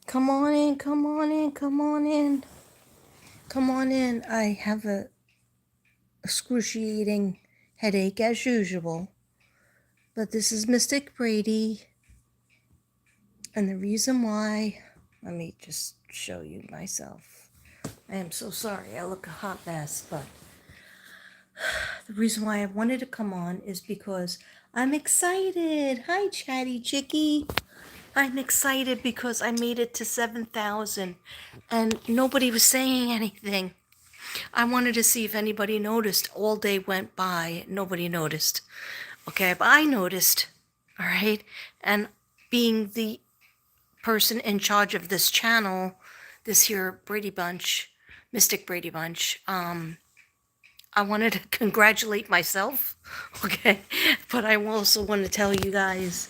Come on in, come on in, come on in. Come on in. I have a excruciating headache as usual. But this is Mystic Brady. And the reason why, let me just show you myself. I am so sorry. I look a hot mess, but the reason why I wanted to come on is because I'm excited. Hi, Chatty Chickie. I'm excited because I made it to 7,000 and nobody was saying anything. I wanted to see if anybody noticed. All day went by, nobody noticed. Okay, but I noticed, all right? And being the person in charge of this channel, this here Brady Bunch, Mystic Brady Bunch, I wanted to congratulate myself, okay? But I also want to tell you guys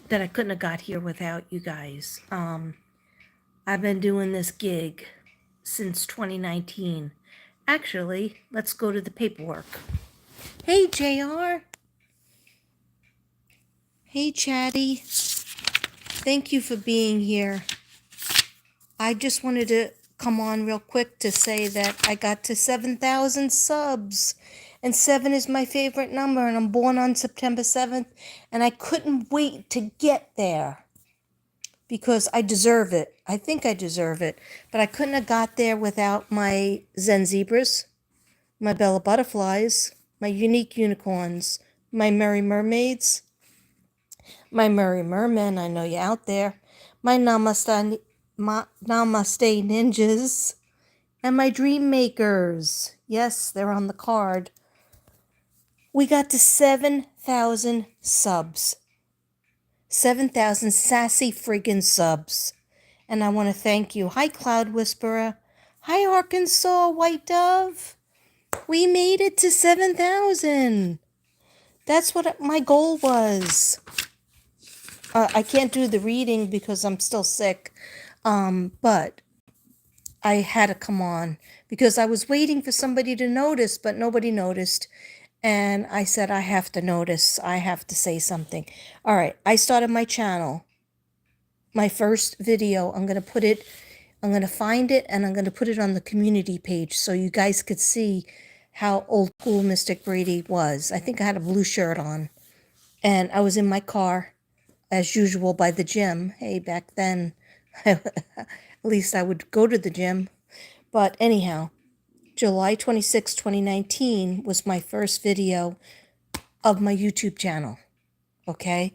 that I couldn't have got here without you guys. I've been doing this gig since 2019. Actually, let's go to the paperwork. Hey, JR. Hey, Chatty. Thank you for being here. I just wanted to come on real quick to say that I got to 7,000 subs. And 7 is my favorite number, and I'm born on September 7th, and I couldn't wait to get there because I deserve it. I think I deserve it. But I couldn't have got there without my Zen zebras, my Bella butterflies, my unique unicorns, my merry mermaids, my merry mermen, I know you're out there, my namaste ninjas, and my dream makers. Yes, they're on the card. We got to 7,000 subs. 7,000 sassy friggin' subs. And I want to thank you. Hi, Cloud Whisperer. Hi, Arkansas White Dove. We made it to 7,000. That's what my goal was. I can't do the reading because I'm still sick. But I had to come on because I was waiting for somebody to notice, but nobody noticed. And I said, I have to notice. I have to say something. All right. I started my channel. My first video. I'm going to find it and I'm going to put it on the community page so you guys could see how old school Mystic Brady was. I think I had a blue shirt on. And I was in my car, as usual, by the gym. Hey, back then, at least I would go to the gym. But anyhow, July 26, 2019 was my first video of my YouTube channel. Okay?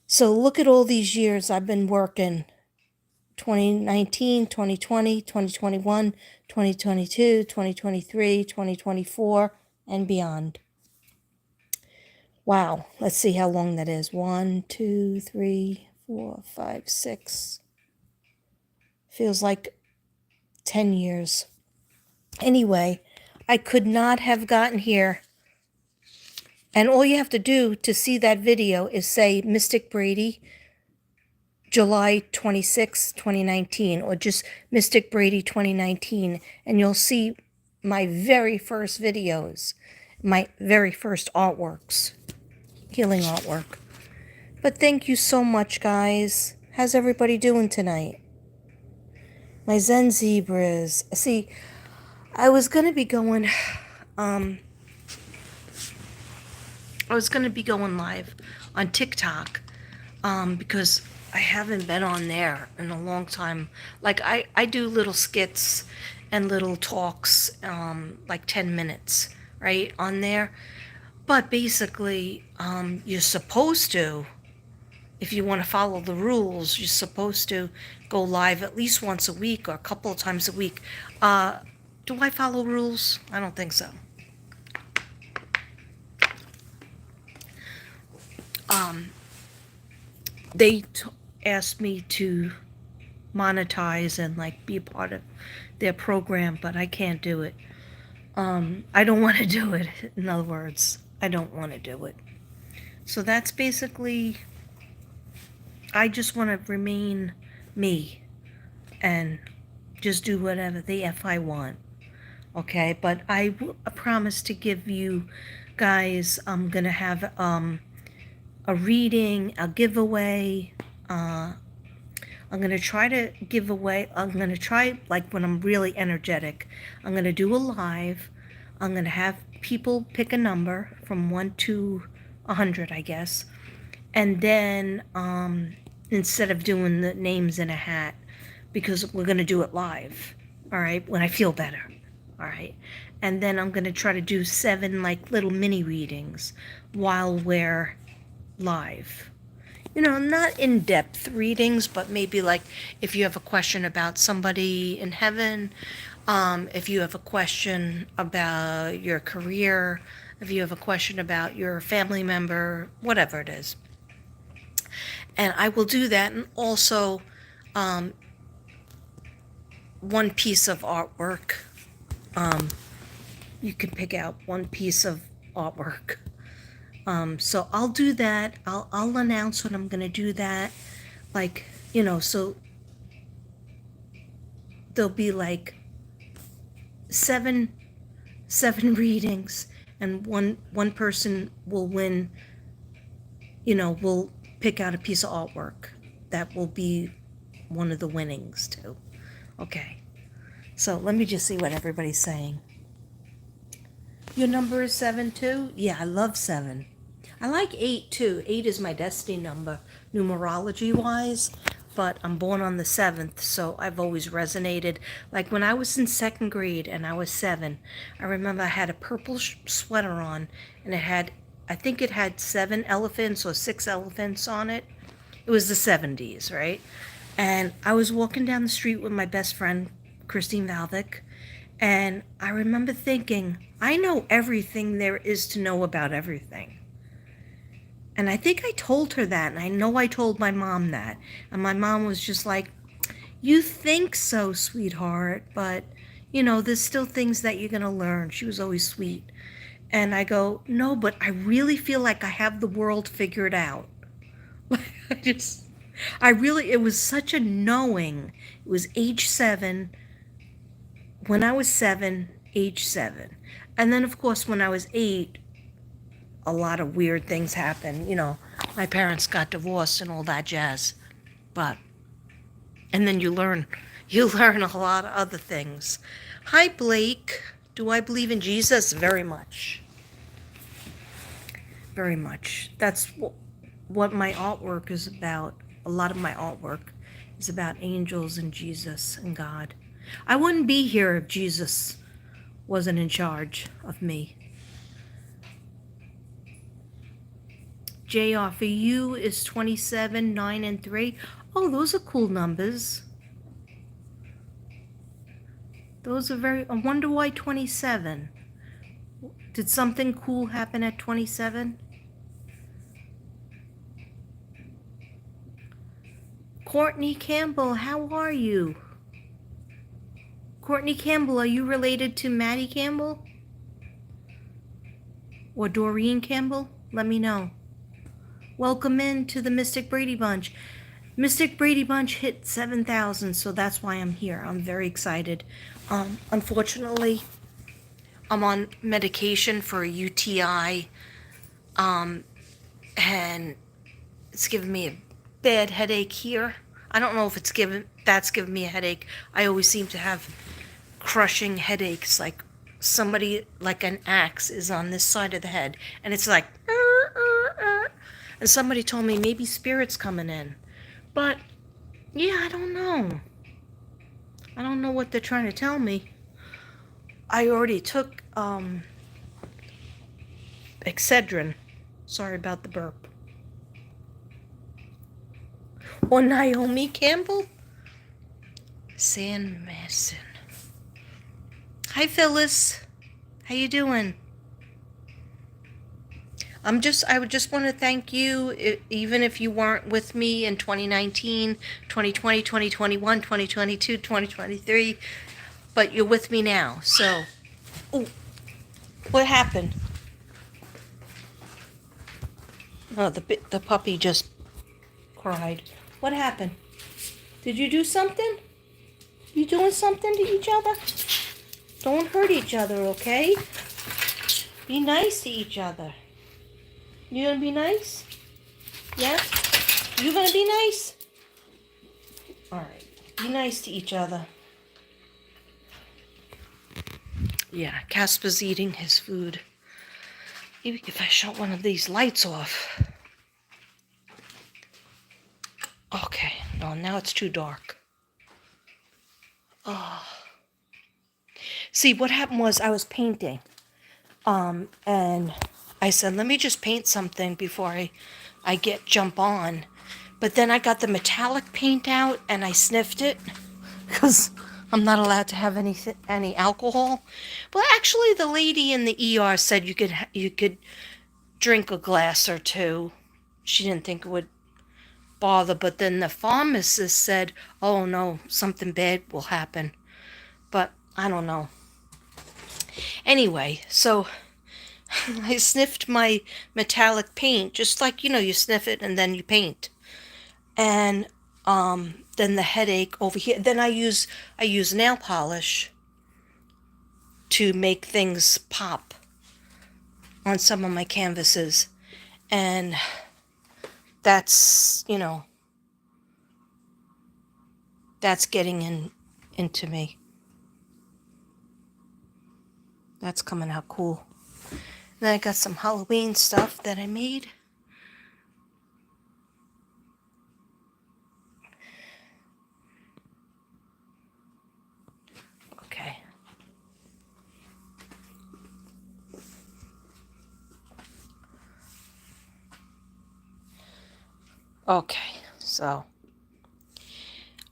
So look at all these years I've been working. 2019, 2020, 2021, 2022, 2023, 2024, and beyond. Wow, let's see how long that is. 1, 2, 3, 4, 5, 6. Feels like 10 years. Anyway, I could not have gotten here. And all you have to do to see that video is say Mystic Brady, July 26, 2019, or just Mystic Brady 2019, and you'll see my very first videos, my very first artworks, healing artwork. But thank you so much, guys. How's everybody doing tonight? My Zen zebras. See, I was going to be going, live on TikTok, because I haven't been on there in a long time. Like, I do little skits and little talks, like 10 minutes, right, on there. But basically, you're supposed to, if you want to follow the rules, you're supposed to go live at least once a week or a couple of times a week. Do I follow rules? I don't think so. They asked me to monetize and like be a part of their program, but I can't do it. I don't want to do it. In other words, I don't want to do it. So that's basically, I just want to remain me and just do whatever the F I want. Okay, but I promise to give you guys, I'm going to have a reading, a giveaway, I'm going to try to give away, I'm going to try, like when I'm really energetic, I'm going to do a live. I'm going to have people pick a number from 1 to 100, I guess. And then instead of doing the names in a hat, because we're going to do it live, all right, when I feel better, all right. And then I'm going to try to do 7 like little mini readings while we're live. You know, not in-depth readings, but maybe like if you have a question about somebody in heaven, if you have a question about your career, if you have a question about your family member, whatever it is. And I will do that. And also one piece of artwork. You can pick out one piece of artwork. So I'll do that. I'll announce when I'm going to do that. Like, you know, so there'll be like seven readings, and one person will win, you know, will pick out a piece of artwork that will be one of the winnings too. Okay, so let me just see what everybody's saying. Your number is 7 too? Yeah, I love 7. I like 8 too. 8 is my destiny number, numerology wise, but I'm born on the 7th, so I've always resonated. Like when I was in 2nd grade and I was 7, I remember I had a purple sweater on, and it had, I think it had 7 elephants or 6 elephants on it. It was the 70s, right? And I was walking down the street with my best friend, Christine Valvik, and I remember thinking, I know everything there is to know about everything. And I think I told her that, and I know I told my mom that. And my mom was just like, you think so, sweetheart, but, you know, there's still things that you're going to learn. She was always sweet. And I go, no, but I really feel like I have the world figured out. It was such a knowing. It was age 7. When I was 7, age 7. And then, of course, when I was 8, a lot of weird things happened. You know, my parents got divorced and all that jazz. But, and then you learn a lot of other things. Hi, Blake. Do I believe in Jesus? Very much. Very much. That's what my artwork is about. A lot of my artwork is about angels and Jesus and God. I wouldn't be here if Jesus wasn't in charge of me. JR, for you is 27, 9, and 3. Oh, those are cool numbers. Those are very... I wonder why 27. Did something cool happen at 27? Courtney Campbell, how are you? Courtney Campbell, are you related to Maddie Campbell? Or Doreen Campbell? Let me know. Welcome in to the Mystic Brady Bunch. Mystic Brady Bunch hit 7,000, so that's why I'm here. I'm very excited. Unfortunately, I'm on medication for a UTI, and it's giving me a bad headache here. I don't know if that's giving me a headache. I always seem to have crushing headaches, like somebody, like an axe is on this side of the head, and it's like, and somebody told me maybe spirit's coming in. But, yeah, I don't know. I don't know what they're trying to tell me. I already took Excedrin. Sorry about the burp. Or Naomi Campbell? San Mason. Hi, Phyllis. How you doing? I would just want to thank you, even if you weren't with me in 2019, 2020, 2021, 2022, 2023, but you're with me now. So, oh, what happened? Oh, the puppy just cried. What happened? Did you do something? You doing something to each other? Don't hurt each other, okay? Be nice to each other. You gonna be nice? Yeah? You gonna be nice? All right. Be nice to each other. Yeah, Casper's eating his food. Maybe if I shut one of these lights off. Okay, no, now it's too dark. Oh. See, what happened was I was painting. And I said, let me just paint something before I jump on. But then I got the metallic paint out and I sniffed it because I'm not allowed to have any alcohol. Well, actually, the lady in the ER said you could drink a glass or two. She didn't think it would bother, but then the pharmacist said, "Oh no, something bad will happen." But I don't know. Anyway, so I sniffed my metallic paint, just like you sniff it and then you paint. And then the headache over here. Then I use nail polish to make things pop on some of my canvases. And that's, that's getting into me. That's coming out cool. Then I got some Halloween stuff that I made. Okay. Okay, so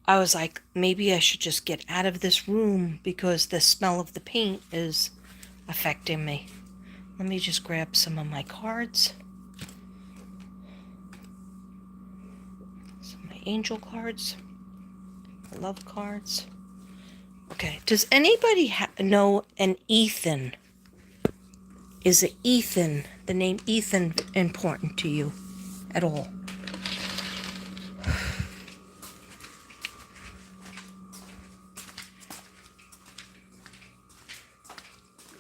I was like, maybe I should just get out of this room because the smell of the paint is affecting me. Let me just grab some of my cards. Some of my angel cards. My love cards. Okay, does anybody know an Ethan? Is it Ethan, the name Ethan, important to you at all?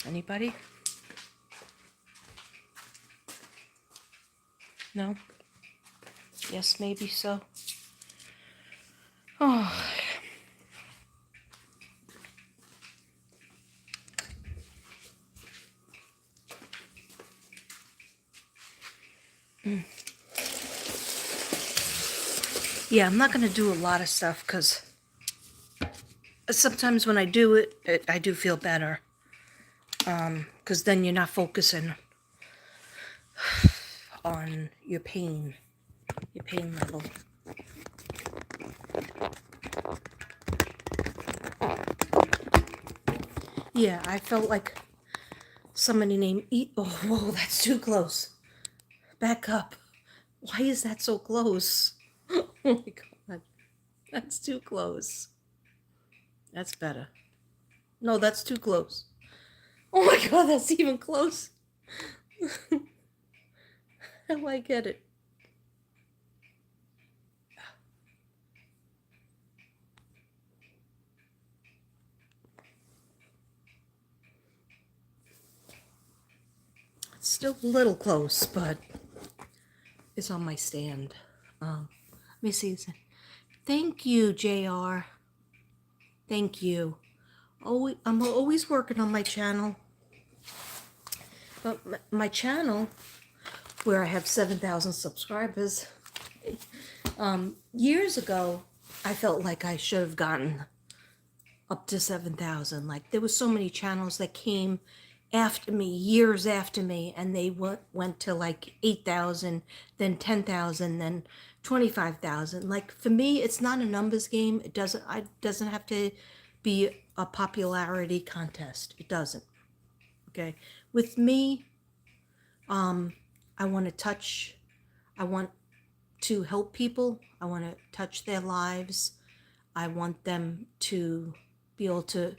Anybody? No? Yes, maybe so. Oh. Yeah, I'm not going to do a lot of stuff because sometimes when I do it, I do feel better. Because then you're not focusing on your pain level. Yeah, I felt like somebody named Oh, whoa, that's too close. Back up. Why is that so close? Oh my God. That's too close. That's better. No, that's too close. Oh my God, that's even close. How do I get it? It's still a little close, but it's on my stand. Let me see. Thank you, JR. Thank you. I'm always working on my channel. But my channel, where I have 7,000 subscribers, years ago, I felt like I should have gotten up to 7,000. Like there was so many channels that came after me, years after me, and they went to like 8,000, then 10,000, then 25,000. Like for me, it's not a numbers game. It doesn't have to be a popularity contest. It doesn't. Okay. With me, I want to help people. I want to touch their lives. I want them to be able to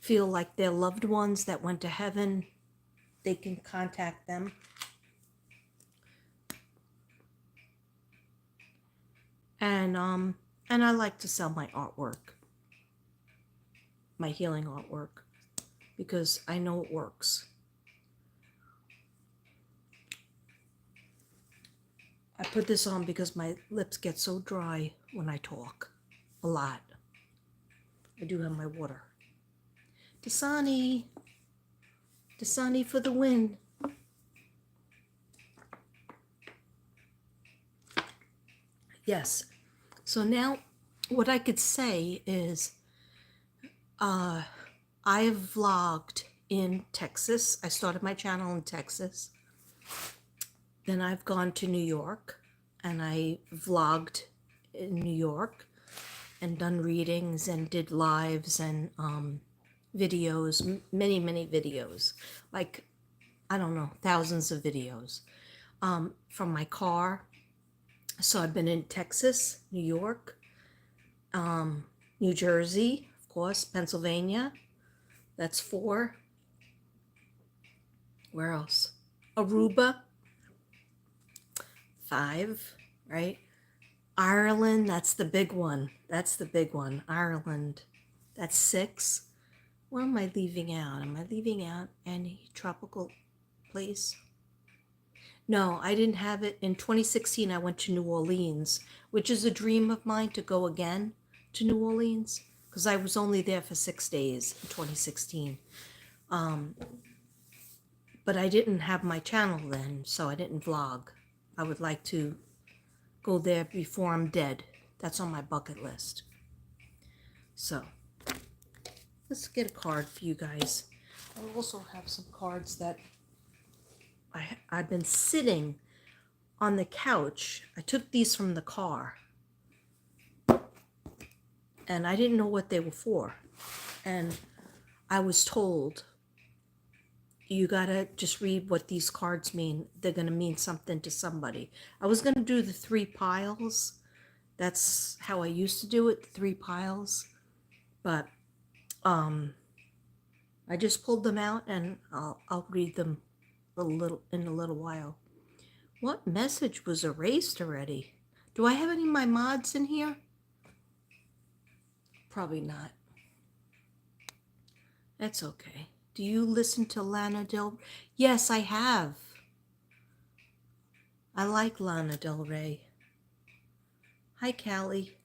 feel like their loved ones that went to heaven, they can contact them. And I like to sell my artwork, my healing artwork, because I know it works. I put this on because my lips get so dry when I talk. a lot. I do have my water. Dasani for the win. Yes. So now what I could say is I have vlogged in Texas. I started my channel in Texas. Then I've gone to New York and I vlogged in New York and done readings and did lives and videos, many, many videos, like, I don't know, thousands of videos from my car. So I've been in Texas, New York, New Jersey, of course, Pennsylvania. That's 4. Where else? Aruba. 5, right? Ireland, that's the big one. Ireland, that's 6. What am I leaving out? Am I leaving out any tropical place? No, I didn't have it. In 2016, I went to New Orleans, which is a dream of mine to go again to New Orleans because I was only there for 6 days in 2016. But I didn't have my channel then, so I didn't vlog. I would like to go there before I'm dead. That's on my bucket list. So let's get a card for you guys. I also have some cards that I've been sitting on the couch. I took these from the car and I didn't know what they were for. And I was told, you gotta just read what these cards mean. They're gonna mean something to somebody. I was gonna do the 3 piles. That's how I used to do it, 3 piles. But I just pulled them out and I'll read them in a little while. What message was erased already? Do I have any of my mods in here? Probably not. That's okay. Do you listen to Lana Del Rey? Yes, I have. I like Lana Del Rey. Hi, Callie.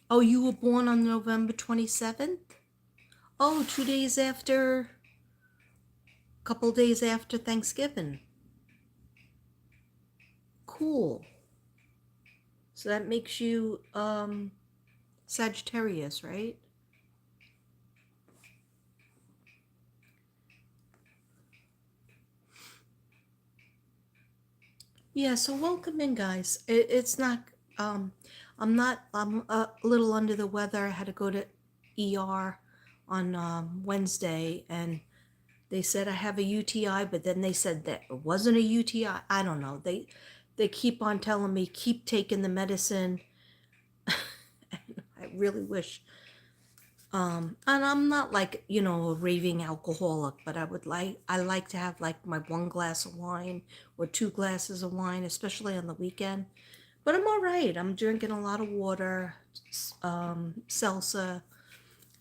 Oh, you were born on November 27th? Oh, 2 days after, couple days after Thanksgiving. Cool. So that makes you Sagittarius, right? Yeah, so welcome in, guys. It's not, I'm a little under the weather. I had to go to ER on Wednesday, and they said I have a UTI, but then they said that it wasn't a UTI. I don't know. They keep on telling me, keep taking the medicine. I really wish. And I'm not like, a raving alcoholic, but I like to have like my 1 glass of wine or 2 glasses of wine, especially on the weekend. But I'm all right. I'm drinking a lot of water, salsa,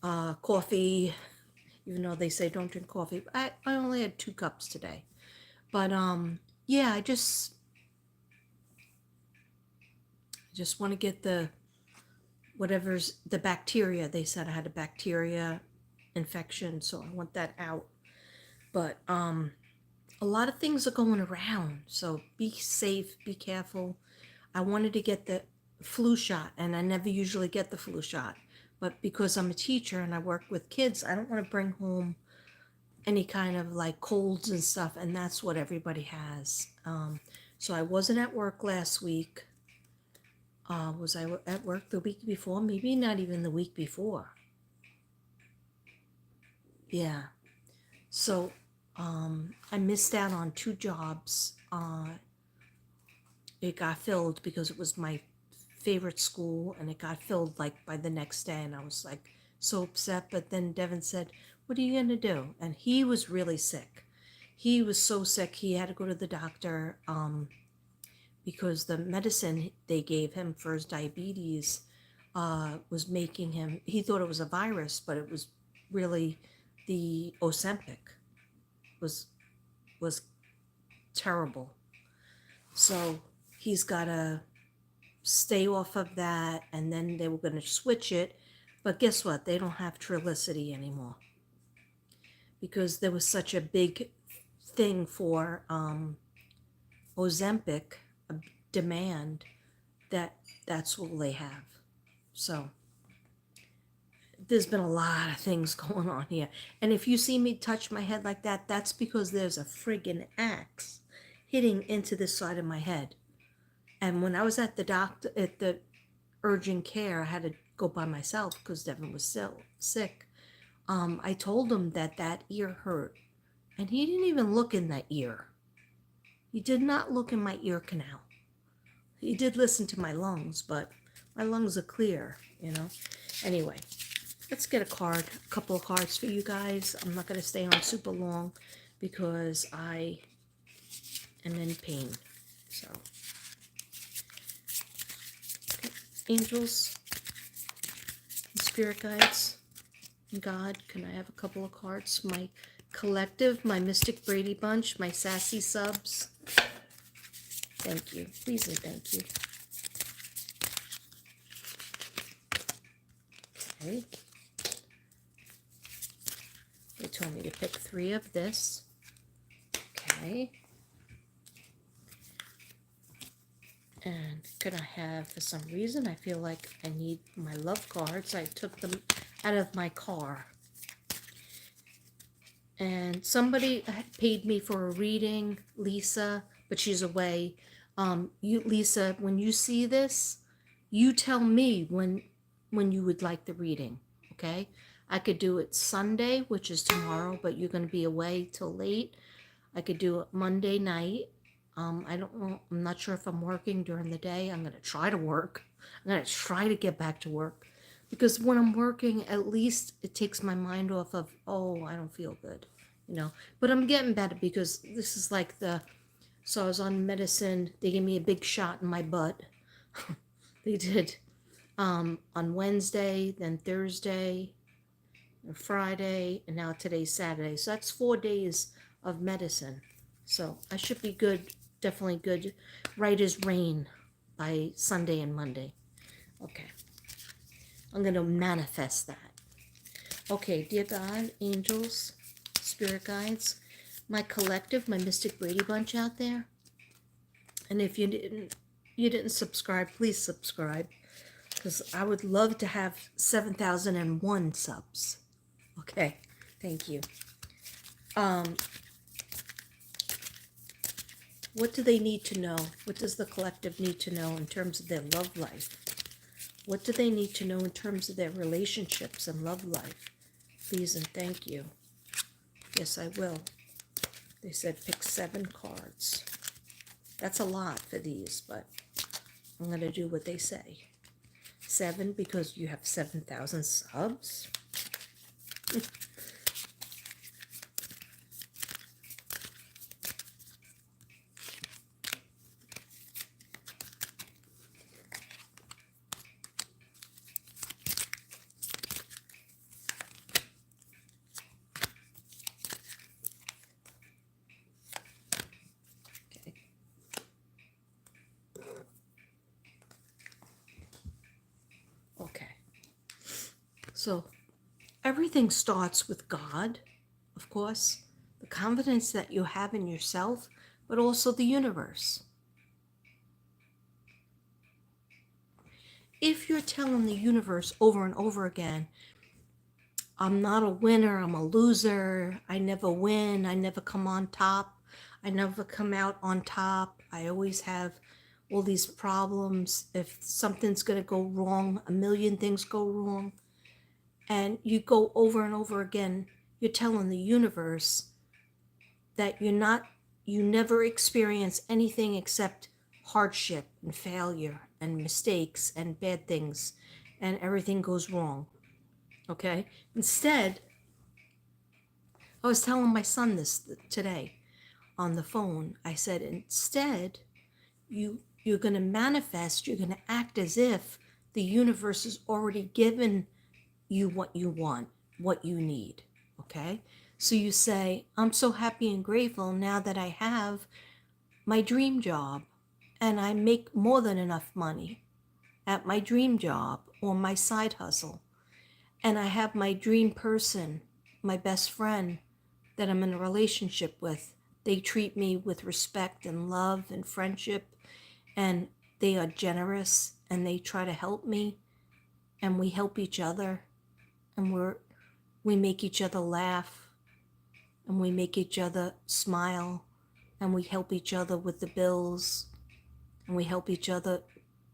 coffee, even though they say don't drink coffee. I only had 2 cups today. But yeah, I just want to get whatever's the bacteria. They said I had a bacteria infection, so I want that out. But a lot of things are going around, so be safe, be careful. I wanted to get the flu shot, and I never usually get the flu shot, but because I'm a teacher and I work with kids, I don't want to bring home any kind of like colds and stuff, and that's what everybody has. So I wasn't at work last week. Was I at work the week before? Maybe not even the week before. Yeah. So I missed out on 2 jobs. It got filled because it was my favorite school, and it got filled like by the next day, and I was like so upset. But then Devin said, what are you going to do? And he was really sick. He was so sick he had to go to the doctor because the medicine they gave him for his diabetes was making him, he thought it was a virus, but it was really the Ozempic was terrible. So he's got to stay off of that, and then they were going to switch it. But guess what? They don't have Trulicity anymore because there was such a big thing for Ozempic, a demand, that's all they have. So there's been a lot of things going on here. And if you see me touch my head like that, that's because there's a friggin' axe hitting into this side of my head. And when I was at the doctor, at the urgent care, I had to go by myself because Devin was still sick. I told him that ear hurt. And he didn't even look in that ear. He did not look in my ear canal. He did listen to my lungs, but my lungs are clear, you know. Anyway, let's get a couple of cards for you guys. I'm not going to stay on super long because I am in pain. So, okay. Angels, spirit guides, God, can I have a couple of cards? My collective, my Mystic Brady Bunch, my sassy subs. Thank you. Please and thank you. Okay. They told me to pick 3 of this. Okay. And could I have, for some reason, I feel like I need my love cards. I took them out of my car. And somebody paid me for a reading, Lisa, but she's away. Lisa, when you see this, you tell me when you would like the reading, okay? I could do it Sunday, which is tomorrow, but you're going to be away till late. I could do it Monday night. I don't know. I'm not sure if I'm working during the day. I'm going to try to work. I'm going to try to get back to work. Because when I'm working, at least it takes my mind off of, oh, I don't feel good, you know. But I'm getting better because this is like so I was on medicine. They gave me a big shot in my butt. They did. On Wednesday, then Thursday, Friday, and now today's Saturday. So that's 4 days of medicine. So I should be good, definitely good, right as rain by Sunday and Monday. Okay. I'm going to manifest that. Okay, dear God, angels, spirit guides, my collective, my Mystic Brady Bunch out there. And if you didn't subscribe, please subscribe. Because I would love to have 7,001 subs. Okay, thank you. What do they need to know? What does the collective need to know in terms of their love life? What do they need to know in terms of their relationships and love life? Please and thank you. Yes, I will. They said pick 7 cards. That's a lot for these, but I'm going to do what they say. 7 because you have 7,000 subs. Okay. So everything starts with God, of course, the confidence that you have in yourself, but also the universe. If you're telling the universe over and over again, I'm not a winner, I'm a loser, I never win, I never come on top, I never come out on top, I always have all these problems, if something's going to go wrong, a million things go wrong, and you go over and over again, you're telling the universe that you never experience anything except hardship and failure and mistakes and bad things, and everything goes wrong. Okay? Instead, I was telling my son this today on the phone. I said, instead, you're going to manifest, you're going to act as if the universe has already given you what you want, what you need. Okay? So you say, I'm so happy and grateful now that I have my dream job and I make more than enough money. at my dream job or my side hustle. And I have my dream person, my best friend that I'm in a relationship with. They treat me with respect and love and friendship, and they are generous and they try to help me, and we help each other, and we make each other laugh, and we make each other smile, and we help each other with the bills, and we help each other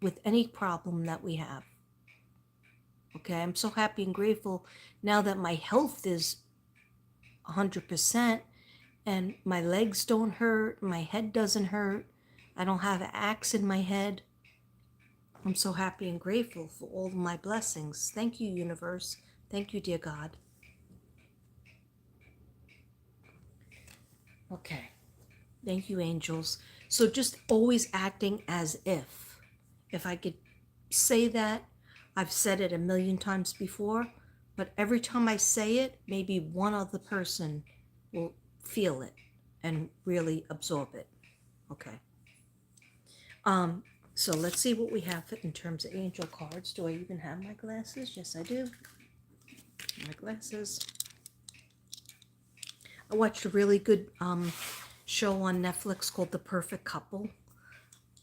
with any problem that we have. Okay, I'm so happy and grateful now that my health is 100% and my legs don't hurt, my head doesn't hurt, I don't have an axe in my head. I'm so happy and grateful for all of my blessings. Thank you, universe. Thank you, dear God. Okay. Thank you, angels. So just always acting as if I could say that, I've said it a million times before, but every time I say it, maybe one other person will feel it and really absorb it. Okay. So let's see what we have in terms of angel cards. Do I even have my glasses? Yes, I do. My glasses. I watched a really good show on Netflix called The Perfect Couple.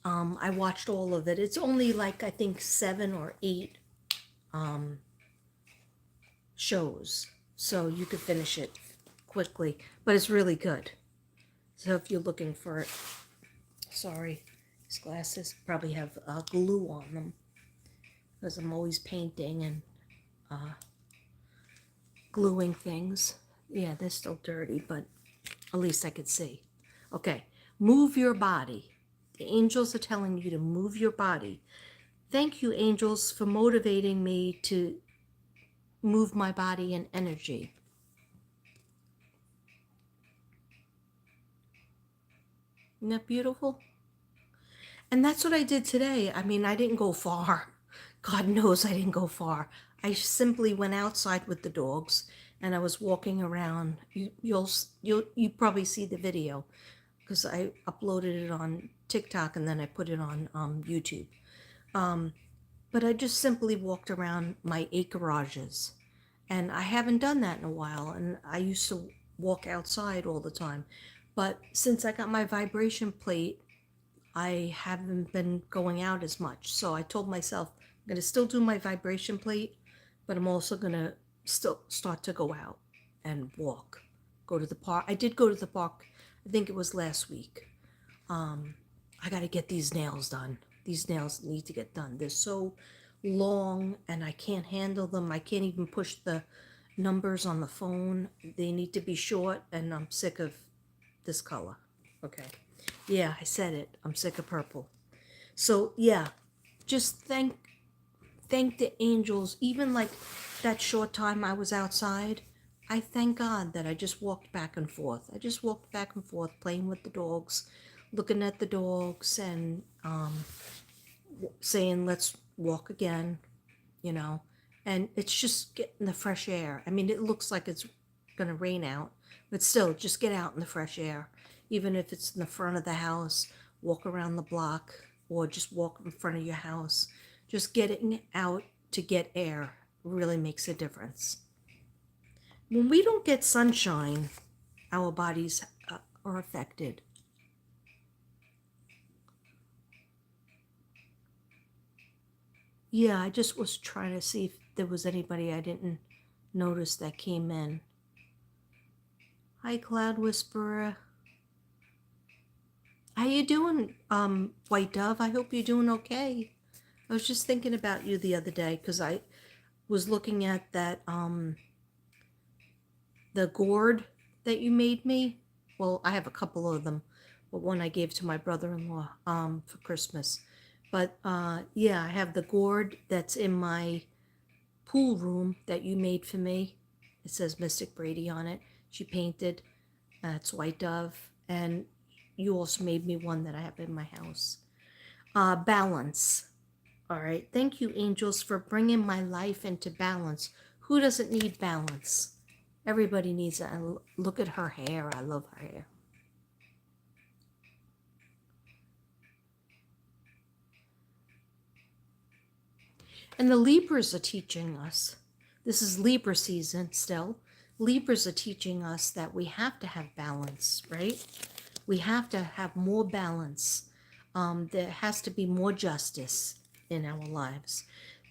I watched all of it. It's only like, I think, 7 or 8 shows, so you could finish it quickly, but it's really good. So if you're looking for it, sorry, these glasses probably have glue on them because I'm always painting and gluing things. Yeah, they're still dirty, but at least I could see. Okay, move your body. The angels are telling you to move your body. Thank you, angels, for motivating me to move my body and energy. Isn't that beautiful? And that's what I did today. I mean, I didn't go far. God knows I didn't go far. I simply went outside with the dogs and I was walking around. You probably see the video because I uploaded it on TikTok and then I put it on YouTube. But I just simply walked around my 8 garages. And I haven't done that in a while. And I used to walk outside all the time. But since I got my vibration plate, I haven't been going out as much. So I told myself, I'm going to still do my vibration plate, but I'm also going to still start to go out and walk. Go to the park. I did go to the park, I think it was last week. I got to get these nails done. These nails need to get done. They're so long and I can't handle them. I can't even push the numbers on the phone. They need to be short and I'm sick of this color. Okay. Yeah, I said it. I'm sick of purple. So yeah, just thank the angels. Even like that short time I was outside, I thank God that I just walked back and forth. I just walked back and forth playing with the dogs, looking at the dogs and saying, let's walk again, you know. And it's just getting the fresh air. I mean, it looks like it's going to rain out, but still, just get out in the fresh air. Even if it's in the front of the house, walk around the block, or just walk in front of your house. Just getting out to get air really makes a difference. When we don't get sunshine, our bodies are affected. Yeah, I just was trying to see if there was anybody I didn't notice that came in. Hi, Cloud Whisperer. How you doing, White Dove? I hope you're doing okay. I was just thinking about you the other day because I was looking at that, the gourd that you made me. Well, I have a couple of them, but one I gave to my brother-in-law for Christmas. But yeah, I have the gourd that's in my pool room that you made for me. It says Mystic Brady on it. She painted. It's White Dove. And you also made me one that I have in my house. Balance. All right. Thank you, angels, for bringing my life into balance. Who doesn't need balance? Everybody needs it. And look at her hair. I love her hair. And the Libras are teaching us. This is Libra season still. Libras are teaching us that we have to have balance, right? We have to have more balance. There has to be more justice in our lives.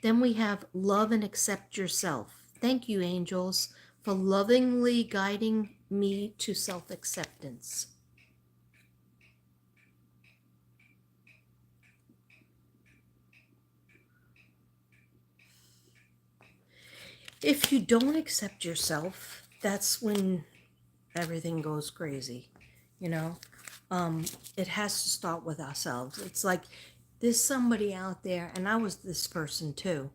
Then we have love and accept yourself. Thank you, angels, for lovingly guiding me to self acceptance. If you don't accept yourself, that's when everything goes crazy, you know? It has to start with ourselves. It's like there's somebody out there, and I was this person too,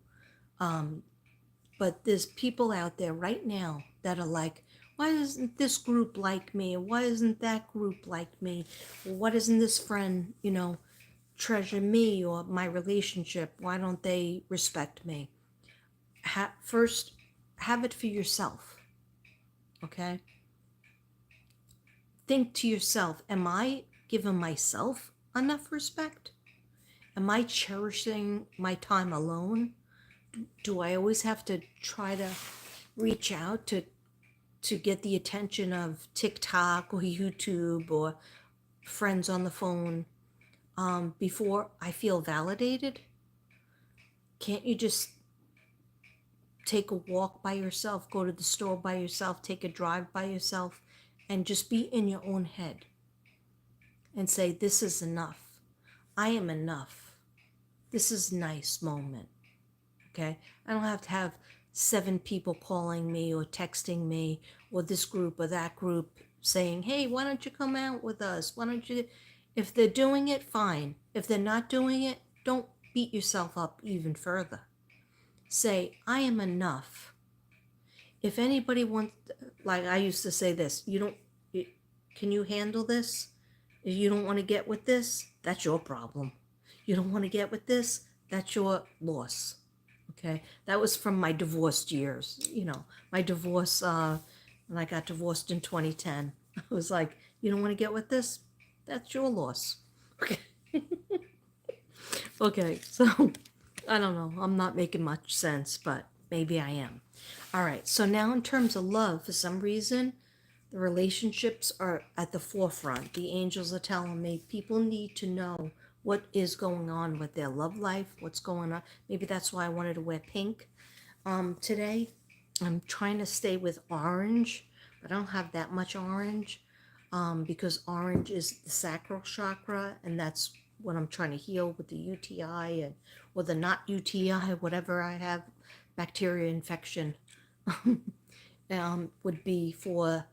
but there's people out there right now that are like, why isn't this group like me? Why isn't that group like me? Why doesn't this friend, treasure me or my relationship? Why don't they respect me? First, have it for yourself, okay? Think to yourself, am I giving myself enough respect? Am I cherishing my time alone? Do I always have to try to reach out to get the attention of TikTok or YouTube or friends on the phone before I feel validated? Can't you just take a walk by yourself, go to the store by yourself, take a drive by yourself, and just be in your own head and say, this is enough. I am enough. This is a nice moment. Okay? I don't have to have 7 people calling me or texting me or this group or that group saying, hey, why don't you come out with us? Why don't you? If they're doing it, fine. If they're not doing it, don't beat yourself up even further. Say, I am enough. If anybody wants, like I used to say this, can you handle this? If you don't want to get with this, that's your problem. You don't want to get with this, that's your loss. Okay, that was from my divorced years. My divorce, when I got divorced in 2010. I was like, you don't want to get with this? That's your loss. Okay. Okay, so I don't know. I'm not making much sense, but maybe I am. All right, so now in terms of love, for some reason, the relationships are at the forefront. The angels are telling me people need to know what is going on with their love life, what's going on. Maybe that's why I wanted to wear pink today. I'm trying to stay with orange, but I don't have that much orange because orange is the sacral chakra, and that's what I'm trying to heal with the UTI and or the not UTI, whatever I have, bacteria infection, would be for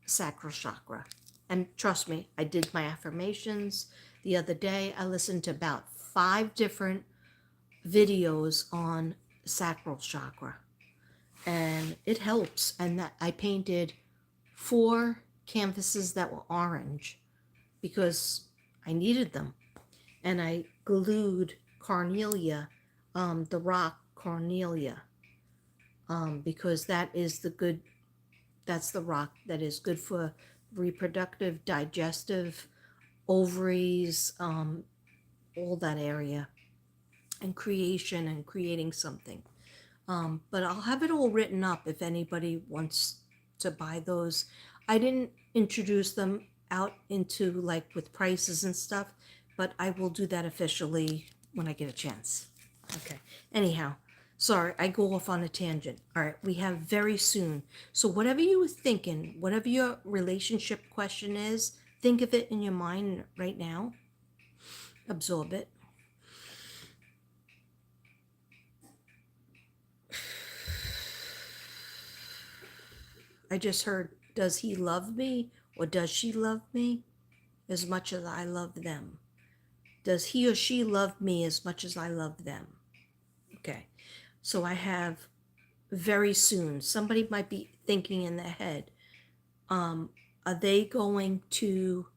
sacral chakra. And trust me, I did my affirmations the other day. I listened to about 5 different videos on sacral chakra, and it helps. And that I painted 4 canvases that were orange because I needed them, and I glued carnelia, the rock carnelia, because that's the rock that is good for reproductive, digestive, ovaries, all that area, and creation and creating something. But I'll have it all written up if anybody wants to buy those. I didn't introduce them out into like with prices and stuff, but I will do that officially when I get a chance. Okay. Anyhow, sorry, I go off on a tangent. All right, we have very soon. So whatever you were thinking, whatever your relationship question is, think of it in your mind right now. Absorb it. I just heard, does he love me or does she love me as much as I love them? Does he or she love me as much as I love them? Okay. So I have very soon. Somebody might be thinking in their head, are they going to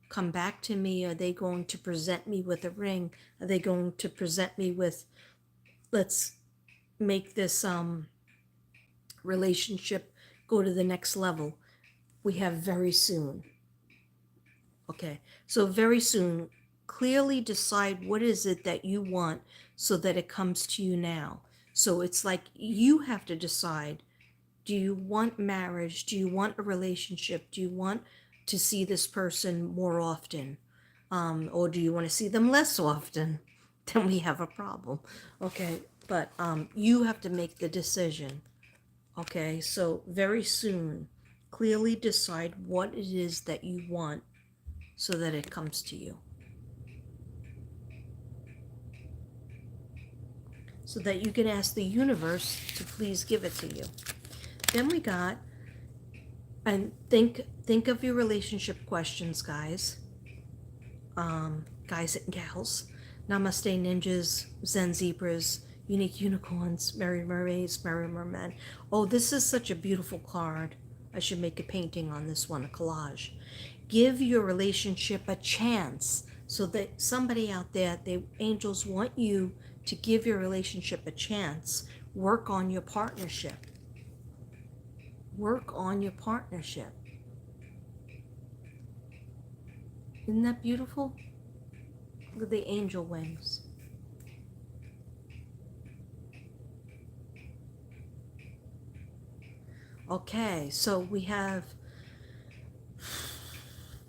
come back to me? Are they going to present me with a ring? Are they going to present me with, let's make this relationship go to the next level? We have very soon. Okay, so very soon, clearly decide what is it that you want so that it comes to you now. So it's like you have to decide, do you want marriage? Do you want a relationship? Do you want to see this person more often? Or do you want to see them less often? Then we have a problem. Okay, but you have to make the decision. Okay, so very soon, clearly decide what it is that you want so that it comes to you. So that you can ask the universe to please give it to you. Then we got, and think of your relationship questions, guys. Guys and gals. Namaste ninjas, Zen zebras, unique unicorns, merry mermaids, merry mermen. Oh, this is such a beautiful card. I should make a painting on this one, a collage. Give your relationship a chance, so that somebody out there, the angels want you to give your relationship a chance. Work on your partnership. Work on your partnership. Isn't that beautiful? Look at the angel wings. Okay, so we have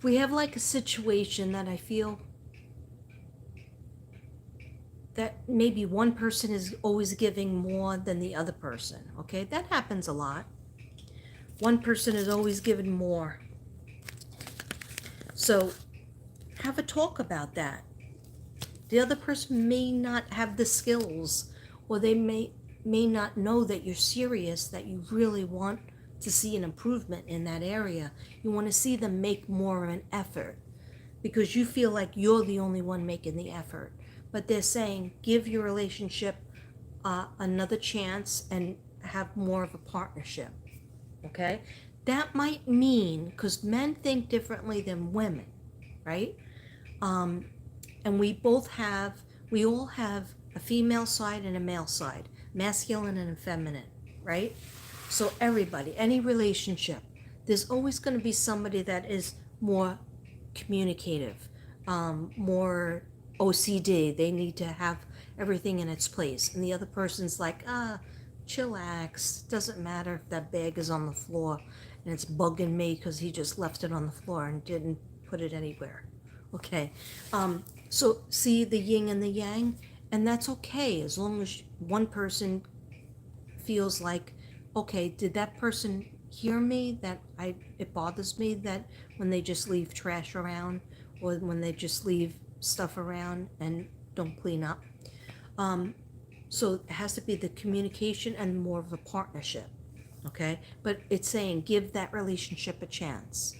like a situation that I feel that maybe one person is always giving more than the other person. Okay, that happens a lot. One person is always giving more. So have a talk about that. The other person may not have the skills, or they may not know that you're serious, that you really want to see an improvement in that area. You want to see them make more of an effort because you feel like you're the only one making the effort. But they're saying, give your relationship another chance and have more of a partnership. Okay? That might mean, because men think differently than women, right? And we all have a female side and a male side, masculine and feminine, right? So everybody, any relationship, there's always going to be somebody that is more communicative, more OCD. They need to have everything in its place. And the other person's like, chillax. Doesn't matter if that bag is on the floor and it's bugging me because he just left it on the floor and didn't put it anywhere. Okay. So see the yin and the yang, and that's okay as long as one person feels like, okay, did that person hear me? That it bothers me that when they just leave trash around, or when they just leave stuff around and don't clean up. So it has to be the communication and more of a partnership. Okay, but it's saying give that relationship a chance.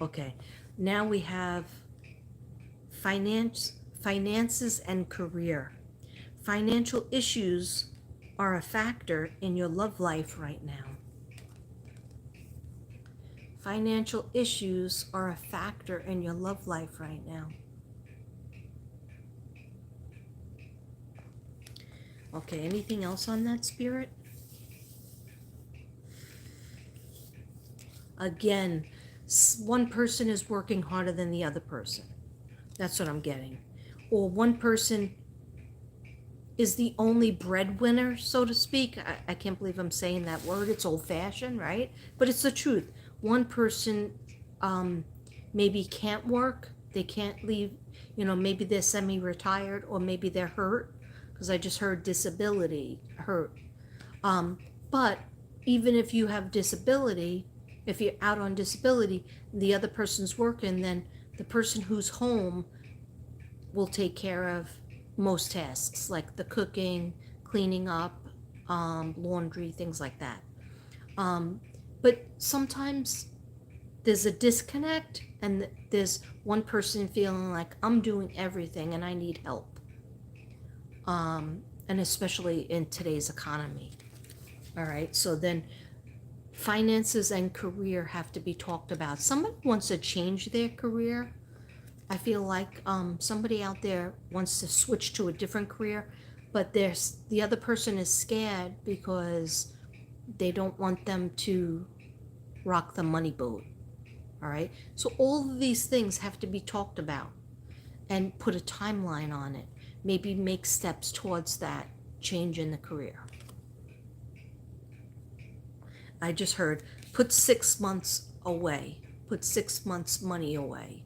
Okay, now we have finances and career. Financial issues are a factor in your love life right now. Financial issues are a factor in your love life right now. Okay, anything else on that, Spirit? Again, one person is working harder than the other person. That's what I'm getting. Or one person is the only breadwinner, so to speak. I can't believe I'm saying that word. It's old-fashioned, right? But it's the truth. One person maybe can't work. They can't leave. Maybe they're semi-retired, or maybe they're hurt, because I just heard disability, hurt. But even if you have disability, if you're out on disability, the other person's working, then the person who's home will take care of most tasks, like the cooking, cleaning up, laundry, things like that. But sometimes there's a disconnect, and there's one person feeling like, I'm doing everything and I need help. And especially in today's economy. All right, so then finances and career have to be talked about. Somebody wants to change their career. I feel like somebody out there wants to switch to a different career, but the other person is scared because they don't want them to rock the money boat, All right. So all of these things have to be talked about and put a timeline on it. Maybe make steps towards that change in the career. I just heard put 6 months away, put 6 months money away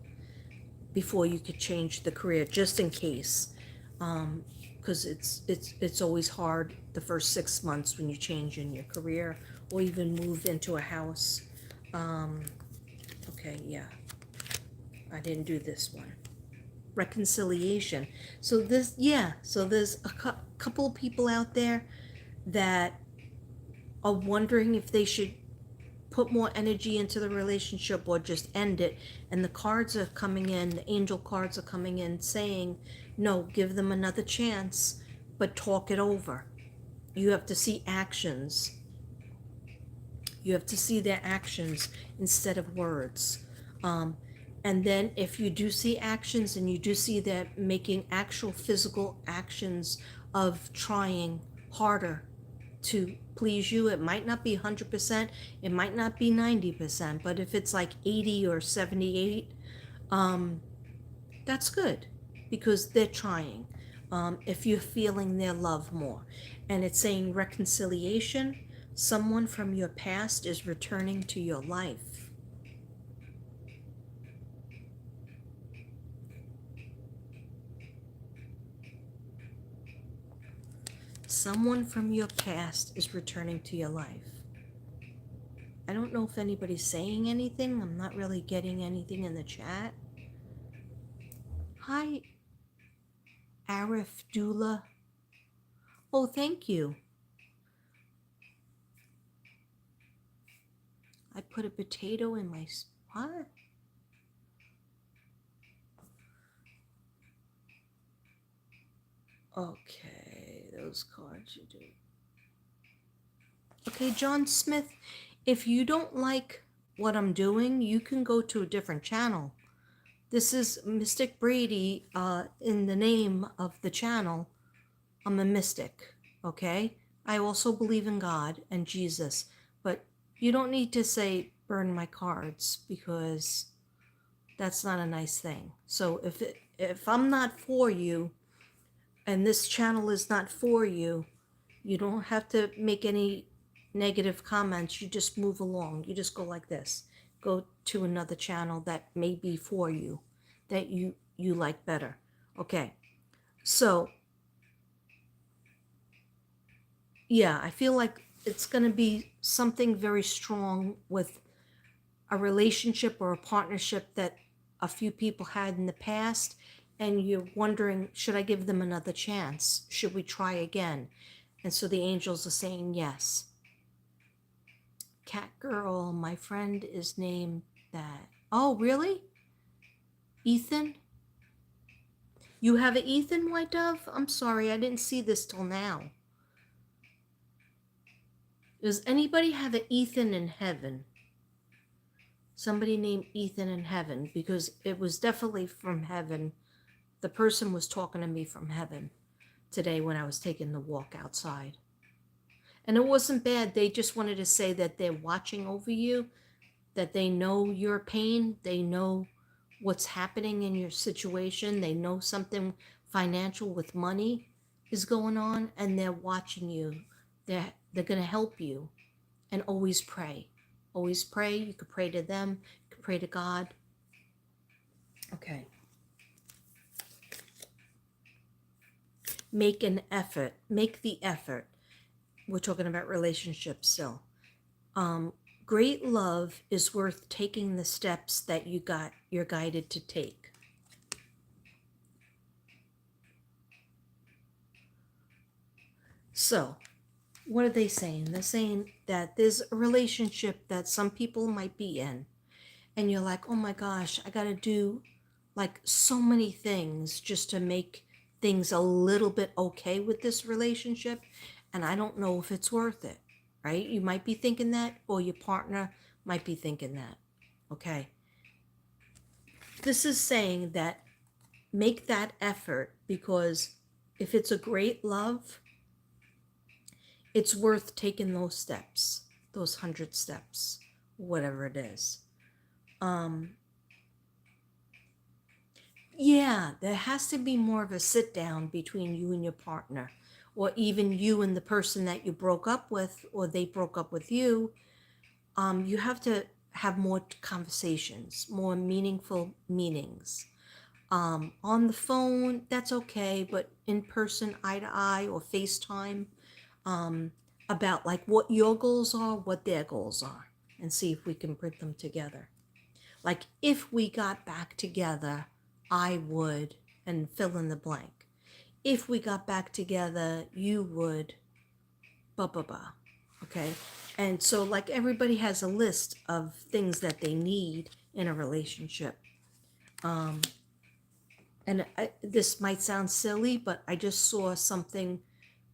before you could change the career, just in case. Because it's always hard the first 6 months when you change in your career or even move into a house. Okay, yeah, I didn't do this one. Reconciliation. So this, yeah, so there's a couple of people out there that are wondering if they should put more energy into the relationship or just end it. And the cards are coming in, the angel cards are coming in saying, no, give them another chance, but talk it over. You have to see actions. You have to see their actions instead of words. And then if you do see actions and you do see that making actual physical actions of trying harder to please you, it might not be 100%, it might not be 90%, but if it's like 80 or 78, that's good because they're trying. If you're feeling their love more. And it's saying reconciliation, someone from your past is returning to your life. Someone from your past is returning to your life. I don't know if anybody's saying anything. I'm not really getting anything in the chat. Hi, Arif Dula. Oh, thank you. I put a potato in my... What? Okay, those cards you do. Okay, John Smith, if you don't like what I'm doing, you can go to a different channel. This is Mystic Brady, in the name of the channel. I'm a mystic, okay? I also believe in God and Jesus, but you don't need to say burn my cards because that's not a nice thing. So if I'm not for you and this channel is not for you, you don't have to make any negative comments. You just move along. You just go like this. Go to another channel that may be for you, that you like better. Okay. So, yeah, I feel like it's going to be something very strong with a relationship or a partnership that a few people had in the past, and you're wondering, should I give them another chance? Should we try again? And so the angels are saying yes. Cat girl, my friend is named that. Oh, really? Ethan? You have an Ethan, White Dove? I'm sorry, I didn't see this till now. Does anybody have an Ethan in heaven? Somebody named Ethan in heaven, because it was definitely from heaven. The person was talking to me from heaven today when I was taking the walk outside. And it wasn't bad. They just wanted to say that they're watching over you, that they know your pain, they know what's happening in your situation, they know something financial with money is going on, and they're watching you. They're going to help you. And always pray. Always pray. You could pray to them. You could pray to God. Okay. Make an effort. Make the effort. We're talking about relationships still. Great love is worth taking the steps that you're guided to take. So, what are they saying? They're saying that there's a relationship that some people might be in, and you're like, oh my gosh, I got to do like so many things just to make things a little bit okay with this relationship, and I don't know if it's worth it, right? You might be thinking that, or your partner might be thinking that, okay? This is saying that make that effort, because if it's a great love, it's worth taking those steps, those 100 steps, whatever it is. Um, yeah, there has to be more of a sit down between you and your partner, or even you and the person that you broke up with, or they broke up with you. You have to have more conversations, more meaningful meetings. On the phone, that's okay, but in person, eye to eye, or FaceTime, um, about like what your goals are, what their goals are, and see if we can bring them together. Like if we got back together, I would, and fill in the blank. If we got back together, you would, blah, blah, blah. Okay. And so, like, everybody has a list of things that they need in a relationship. Um, this might sound silly, but I just saw something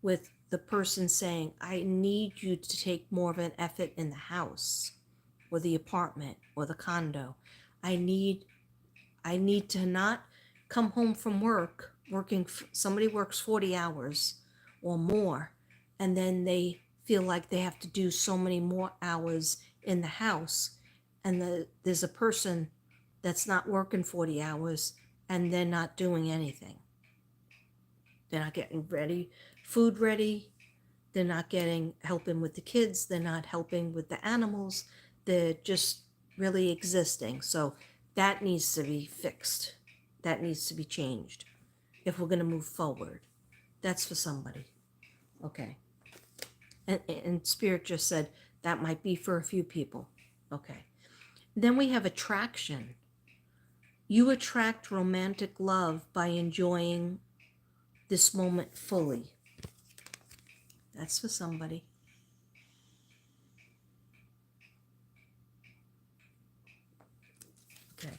with the person saying, I need you to take more of an effort in the house or the apartment or the condo. I need I need to not come home from work working somebody works 40 hours or more, and then they feel like they have to do so many more hours in the house, and there's a person that's not working 40 hours and they're not doing anything. They're not getting food ready. They're not getting helping with the kids. They're not helping with the animals. They're just really existing. So that needs to be fixed. That needs to be changed if we're going to move forward. That's for somebody. Okay. And Spirit just said that might be for a few people. Okay. Then we have attraction. You attract romantic love by enjoying this moment fully. That's for somebody. Okay.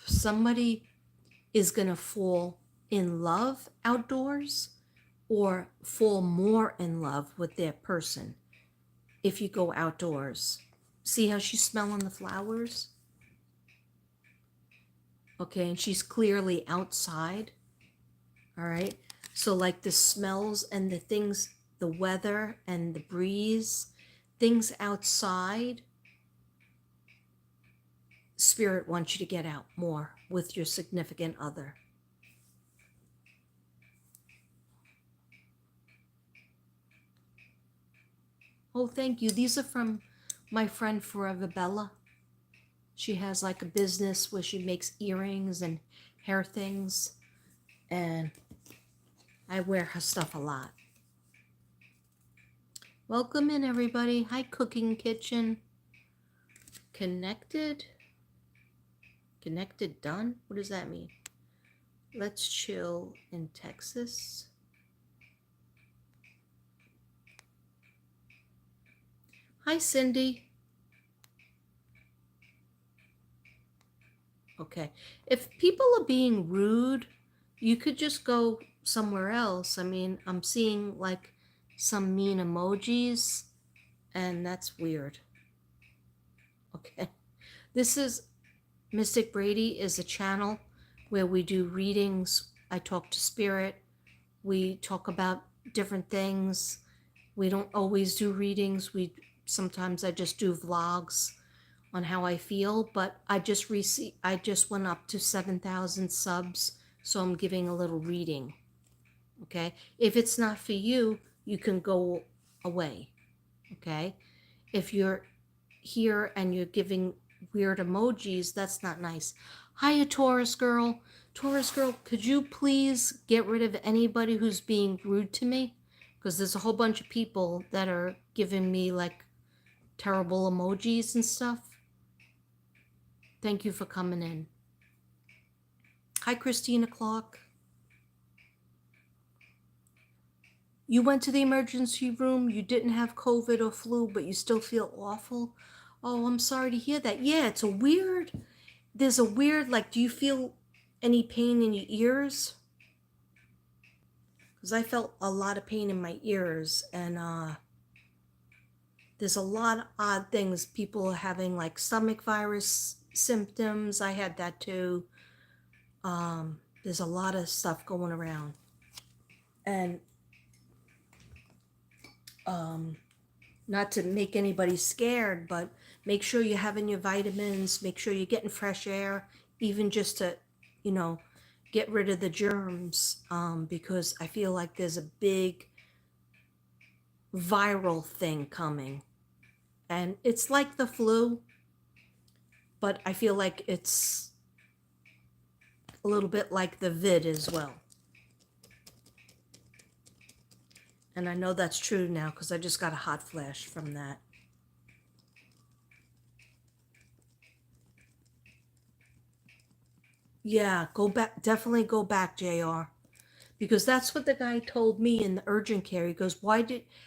Somebody is going to fall in love outdoors or fall more in love with their person if you go outdoors. See how she's smelling the flowers? Okay, and she's clearly outside. All right. So, like the smells and the things, the weather and the breeze, things outside, Spirit wants you to get out more with your significant other. Oh, thank you. These are from my friend Forever Bella. She has like a business where she makes earrings and hair things, and I wear her stuff a lot. Welcome in, everybody. Hi, Cooking Kitchen. Connected? Connected done? What does that mean? Let's chill in Texas. Hi, Cindy. Okay. If people are being rude, you could just go somewhere else. I mean, I'm seeing like some mean emojis, and that's weird. Okay. This is Mystic Brady is a channel where we do readings. I talk to spirit. We talk about different things. We don't always do readings. Sometimes I just do vlogs on how I feel, but I just went up to 7,000 subs, so I'm giving a little reading. Okay? If it's not for you, you can go away. Okay? If you're here and you're giving weird emojis, that's not nice. Hiya, Taurus girl. Taurus girl, could you please get rid of anybody who's being rude to me? Because there's a whole bunch of people that are giving me like terrible emojis and stuff. Thank you for coming in. Hi, Christina Clark. You went to the emergency room. You didn't have COVID or flu, but you still feel awful. Oh, I'm sorry to hear that. Yeah, there's a weird, like, do you feel any pain in your ears? Because I felt a lot of pain in my ears, and there's a lot of odd things. People are having like stomach virus symptoms. I had that too. There's a lot of stuff going around. And Not to make anybody scared, but make sure you're having your vitamins, make sure you're getting fresh air, even just to, you know, get rid of the germs, because I feel like there's a big viral thing coming. And it's like the flu, but I feel like it's a little bit like the vid as well. And I know that's true now because I just got a hot flash from that. Yeah, go back. Definitely go back, JR. Because that's what the guy told me in the urgent care. He goes,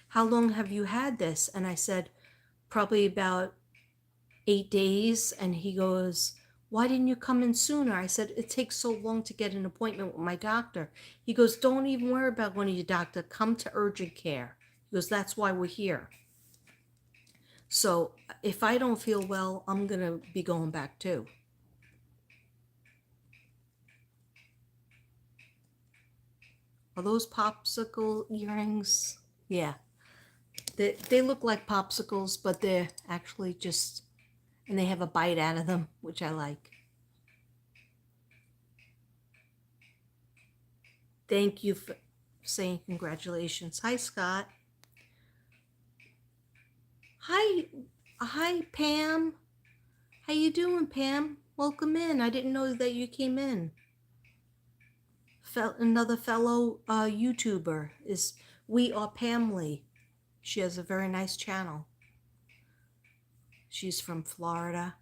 how long have you had this? And I said, probably about 8 days. And he goes, why didn't you come in sooner? I said, it takes so long to get an appointment with my doctor. He goes, don't even worry about going to your doctor. Come to urgent care. He goes, that's why we're here. So if I don't feel well, I'm going to be going back too. Are those popsicle earrings? Yeah. They look like popsicles, but they're actually just, and they have a bite out of them, which I like. Thank you for saying congratulations. Hi, Scott. Hi, hi, Pam. How you doing, Pam? Welcome in. I didn't know that you came in. Another fellow YouTuber is We Are Pamly. She has a very nice channel. She's from Florida.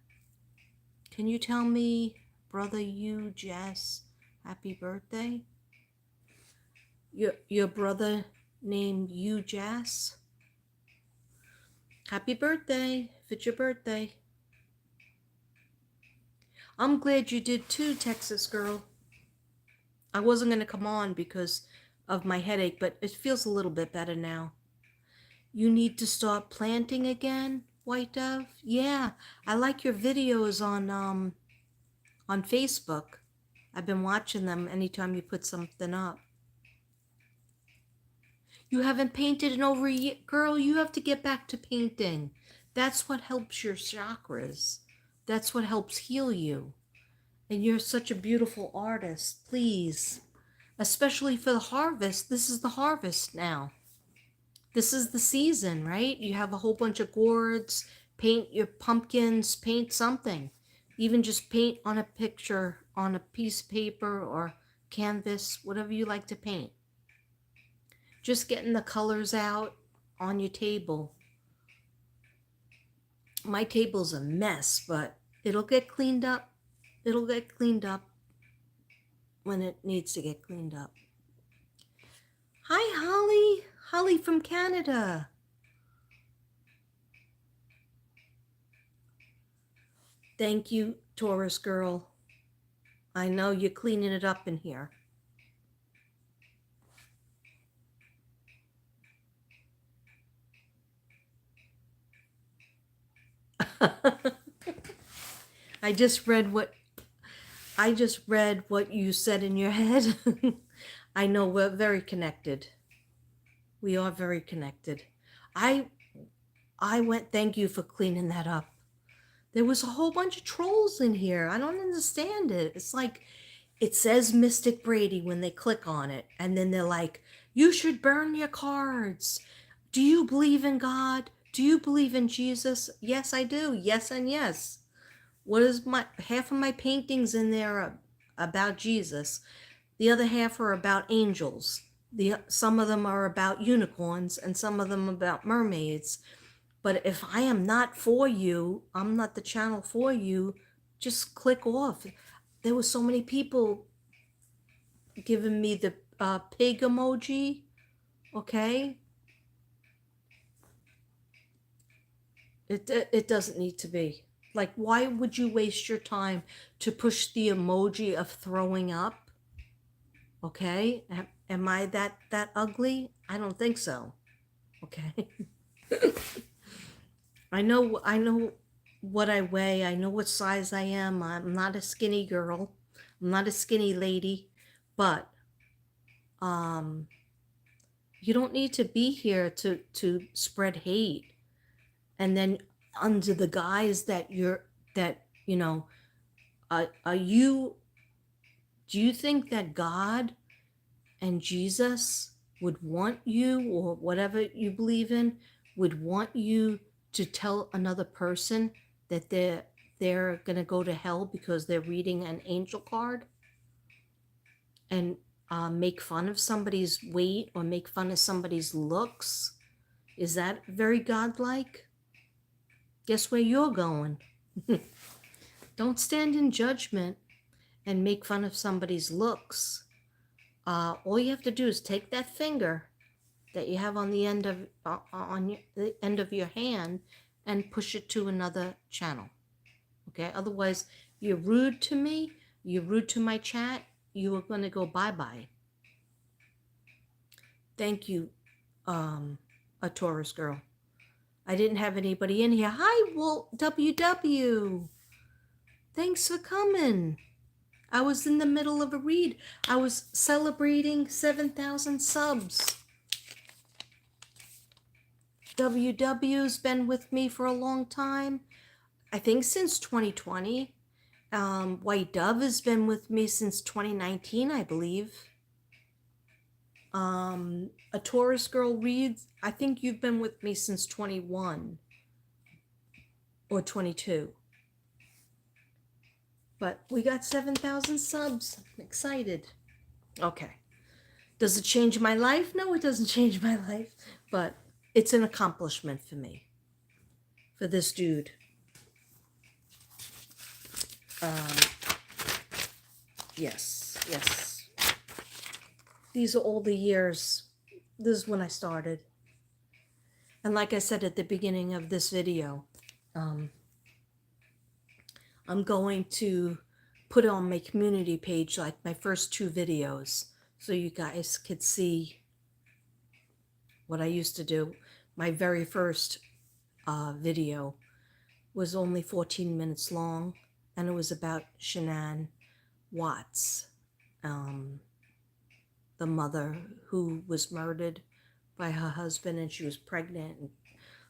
Can you tell me, brother, you, Jess, happy birthday? Your brother named you, Jess? Happy birthday, if it's your birthday. I'm glad you did too, Texas girl. I wasn't going to come on because of my headache, but it feels a little bit better now. You need to start planting again, White Dove? Yeah, I like your videos on Facebook. I've been watching them anytime you put something up. You haven't painted in over a year. Girl, you have to get back to painting. That's what helps your chakras. That's what helps heal you. And you're such a beautiful artist. Please. Especially for the harvest. This is the harvest now. This is the season, right? You have a whole bunch of gourds. Paint your pumpkins. Paint something. Even just paint on a picture, on a piece of paper or canvas, whatever you like to paint. Just getting the colors out on your table. My table's a mess, but it'll get cleaned up. It'll get cleaned up when it needs to get cleaned up. Hi, Holly. Holly from Canada. Thank you, Taurus girl. I know you're cleaning it up in here. I just read what you said in your head. I know we're very connected. We are very connected. I went, thank you for cleaning that up. There was a whole bunch of trolls in here. I don't understand it. It's like it says Mystic Brady when they click on it, and then they're like, you should burn your cards. Do you believe in God? Do you believe in Jesus? Yes, I do. Yes and yes. What is half of my paintings in there about Jesus? The other half are about angels. Some of them are about unicorns and some of them about mermaids. But if I am not for you, I'm not the channel for you, just click off. There were so many people giving me the pig emoji, okay? It doesn't need to be. Like, why would you waste your time to push the emoji of throwing up? Okay? Am I that ugly? I don't think so. Okay? I know what I weigh. I know what size I am. I'm not a skinny girl. I'm not a skinny lady, but you don't need to be here to spread hate. and then under the guise that are you, do you think that God and Jesus would want you, or whatever you believe in, would want you to tell another person that they're going to go to hell because they're reading an angel card, and make fun of somebody's weight or make fun of somebody's looks? Is that very godlike? Guess where you're going? Don't stand in judgment and make fun of somebody's looks. All you have to do is take that finger that you have on the end of the end of your hand and push it to another channel. Okay. Otherwise, you're rude to me. You're rude to my chat. You are going to go bye-bye. Thank you, a Taurus girl. I didn't have anybody in here. Hi, Walt WW. Thanks for coming. I was in the middle of a read. I was celebrating 7,000 subs. WW's been with me for a long time. I think since 2020. White Dove has been with me since 2019, I believe. A Taurus girl reads. I think you've been with me since 21 or 22. But we got 7,000 subs. I'm excited. Okay. Does it change my life? No, it doesn't change my life. But it's an accomplishment for me. For this dude. Yes. These are all the years. This is when I started. And like I said at the beginning of this video, I'm going to put on my community page like my first 2 videos so you guys could see what I used to do. My very first video was only 14 minutes long, and it was about Shanann Watts, the mother who was murdered by her husband, and she was pregnant, and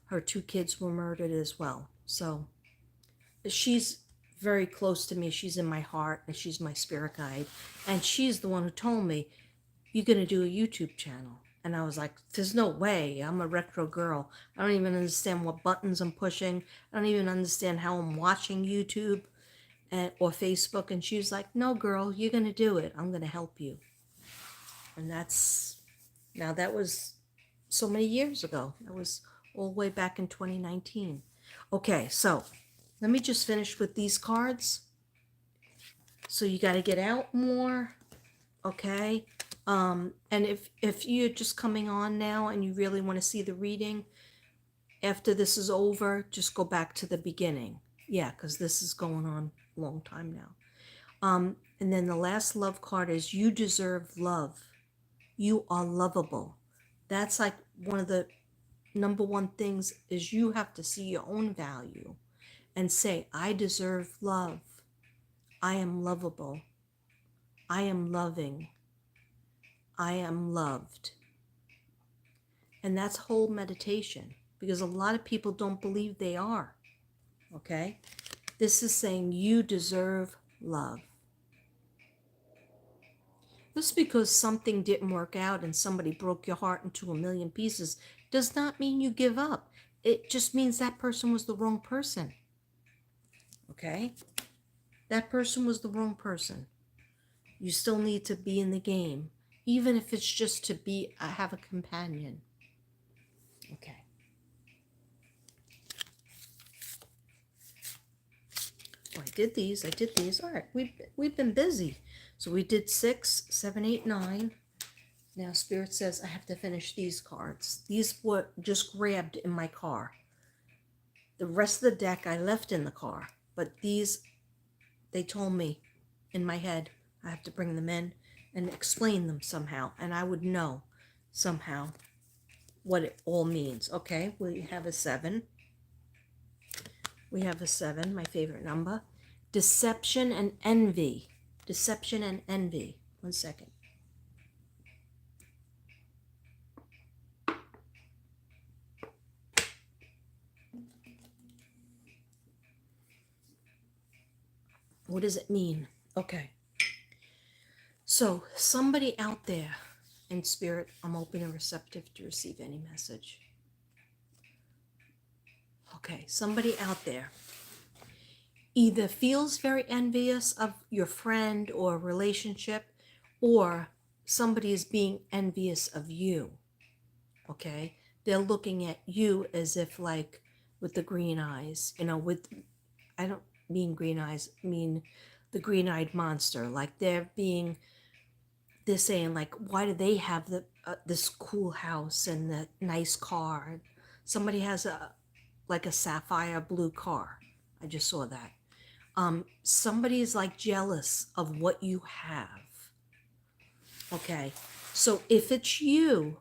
her 2 kids were murdered as well. So she's very close to me. She's in my heart, and she's my spirit guide. And she's the one who told me, you're going to do a YouTube channel. And I was like, there's no way. I'm a retro girl. I don't even understand what buttons I'm pushing. I don't even understand how I'm watching YouTube or Facebook. And she was like, no, girl, you're going to do it. I'm going to help you. And that was so many years ago. That was all the way back in 2019. Okay, so let me just finish with these cards. So you got to get out more, okay? And if you're just coming on now and you really want to see the reading, after this is over, just go back to the beginning. Yeah, because this is going on a long time now. And then the last love card is you deserve love. You are lovable. That's like one of the number one things is you have to see your own value and say, I deserve love. I am lovable. I am loving. I am loved. And that's whole meditation, because a lot of people don't believe they are. Okay? This is saying you deserve love. Just because something didn't work out and somebody broke your heart into a million pieces does not mean you give up. It just means that person was the wrong person. Okay? That person was the wrong person. You still need to be in the game, even if it's just to have a companion. Okay. Oh, I did these. All right, we've been busy. So we did 6, 7, 8, 9. Now Spirit says I have to finish these cards. These were just grabbed in my car. The rest of the deck I left in the car, but these, they told me in my head I have to bring them in and explain them somehow, and I would know somehow what it all means. Okay, we have a 7. We have a 7, my favorite number. Deception and envy. Deception and envy. 1 second. What does it mean? Okay. So, somebody out there in spirit, I'm open and receptive to receive any message. Okay, somebody out there either feels very envious of your friend or relationship, or somebody is being envious of you. Okay, they're looking at you as if, like, with the green eyes, with, I don't mean green eyes, I mean the green-eyed monster. Like, they're saying, like, why do they have this cool house and the nice car? Somebody has a sapphire blue car. I just saw that. Somebody is like jealous of what you have. Okay, so if it's you,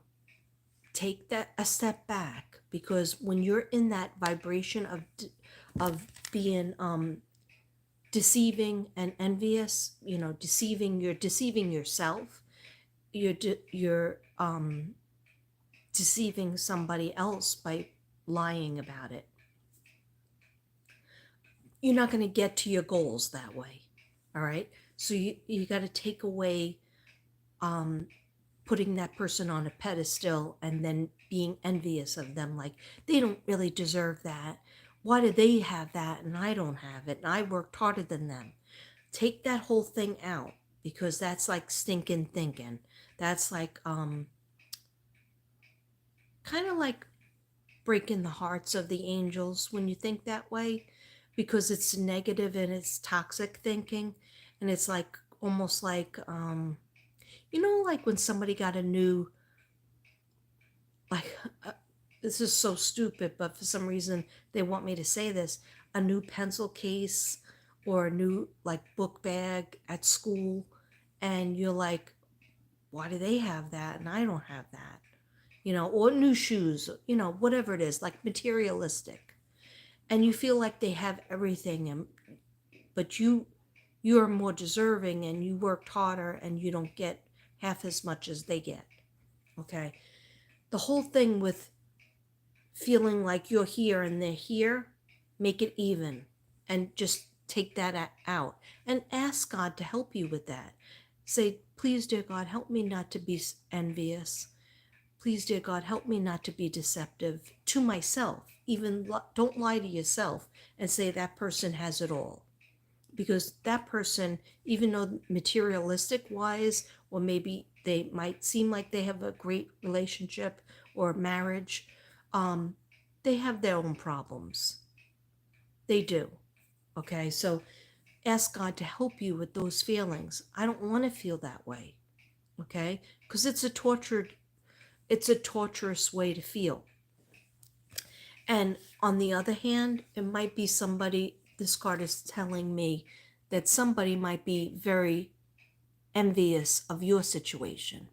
take that a step back, because when you're in that vibration of being deceiving and envious, you're deceiving yourself. You're deceiving somebody else by lying about it. You're not going to get to your goals that way. All right, so you got to take away putting that person on a pedestal and then being envious of them, like they don't really deserve that. Why do they have that and I don't have it, and I worked harder than them? Take that whole thing out, because that's like stinking thinking. That's like kind of like breaking the hearts of the angels when you think that way, because it's negative and it's toxic thinking. And it's like almost like like when somebody got a new, like this is so stupid, but for some reason they want me to say this, a new pencil case or a new like book bag at school, and you're like, why do they have that and I don't have that? Or new shoes, whatever it is, like materialistic. And you feel like they have everything, but you're more deserving and you worked harder and you don't get half as much as they get. Okay, the whole thing with feeling like you're here and they're here, make it even, and just take that out and ask God to help you with that. Say, please, dear God, help me not to be envious. Please, dear God, help me not to be deceptive to myself. Even don't lie to yourself and say that person has it all. Because that person, even though materialistic wise, or maybe they might seem like they have a great relationship or marriage, they have their own problems. They do. Okay, so ask God to help you with those feelings. I don't want to feel that way. Okay, because it's a torturous way to feel. And on the other hand, it might be somebody, this card is telling me that somebody might be very envious of your situation,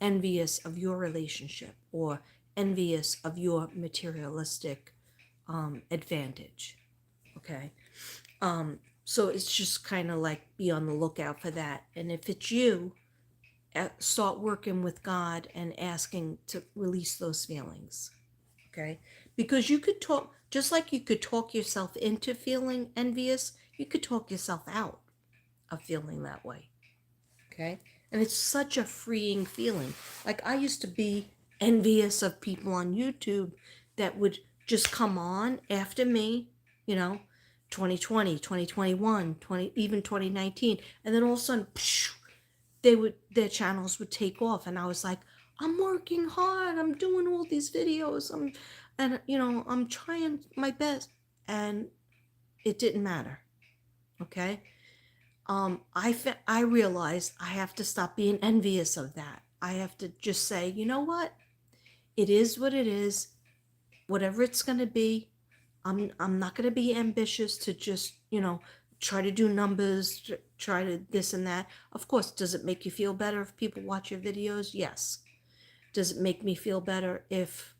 envious of your relationship, or envious of your materialistic advantage. Okay. So it's just kind of like be on the lookout for that. And if it's you, start working with God and asking to release those feelings. Okay, because you could talk, just like you could talk yourself into feeling envious, you could talk yourself out of feeling that way. Okay, and it's such a freeing feeling. Like, I used to be envious of people on YouTube that would just come on after me, you know 2020, 2021, 20, even 2019, and then all of a sudden their channels would take off, and I was like, I'm working hard, I'm doing all these videos, I'm trying my best, and it didn't matter. Okay, I realized I have to stop being envious of that. I have to just say, you know what, it is what it is. Whatever it's going to be, I'm not going to be ambitious to just try to do numbers, try to this and that. Of course, does it make you feel better if people watch your videos? Yes. Does it make me feel better if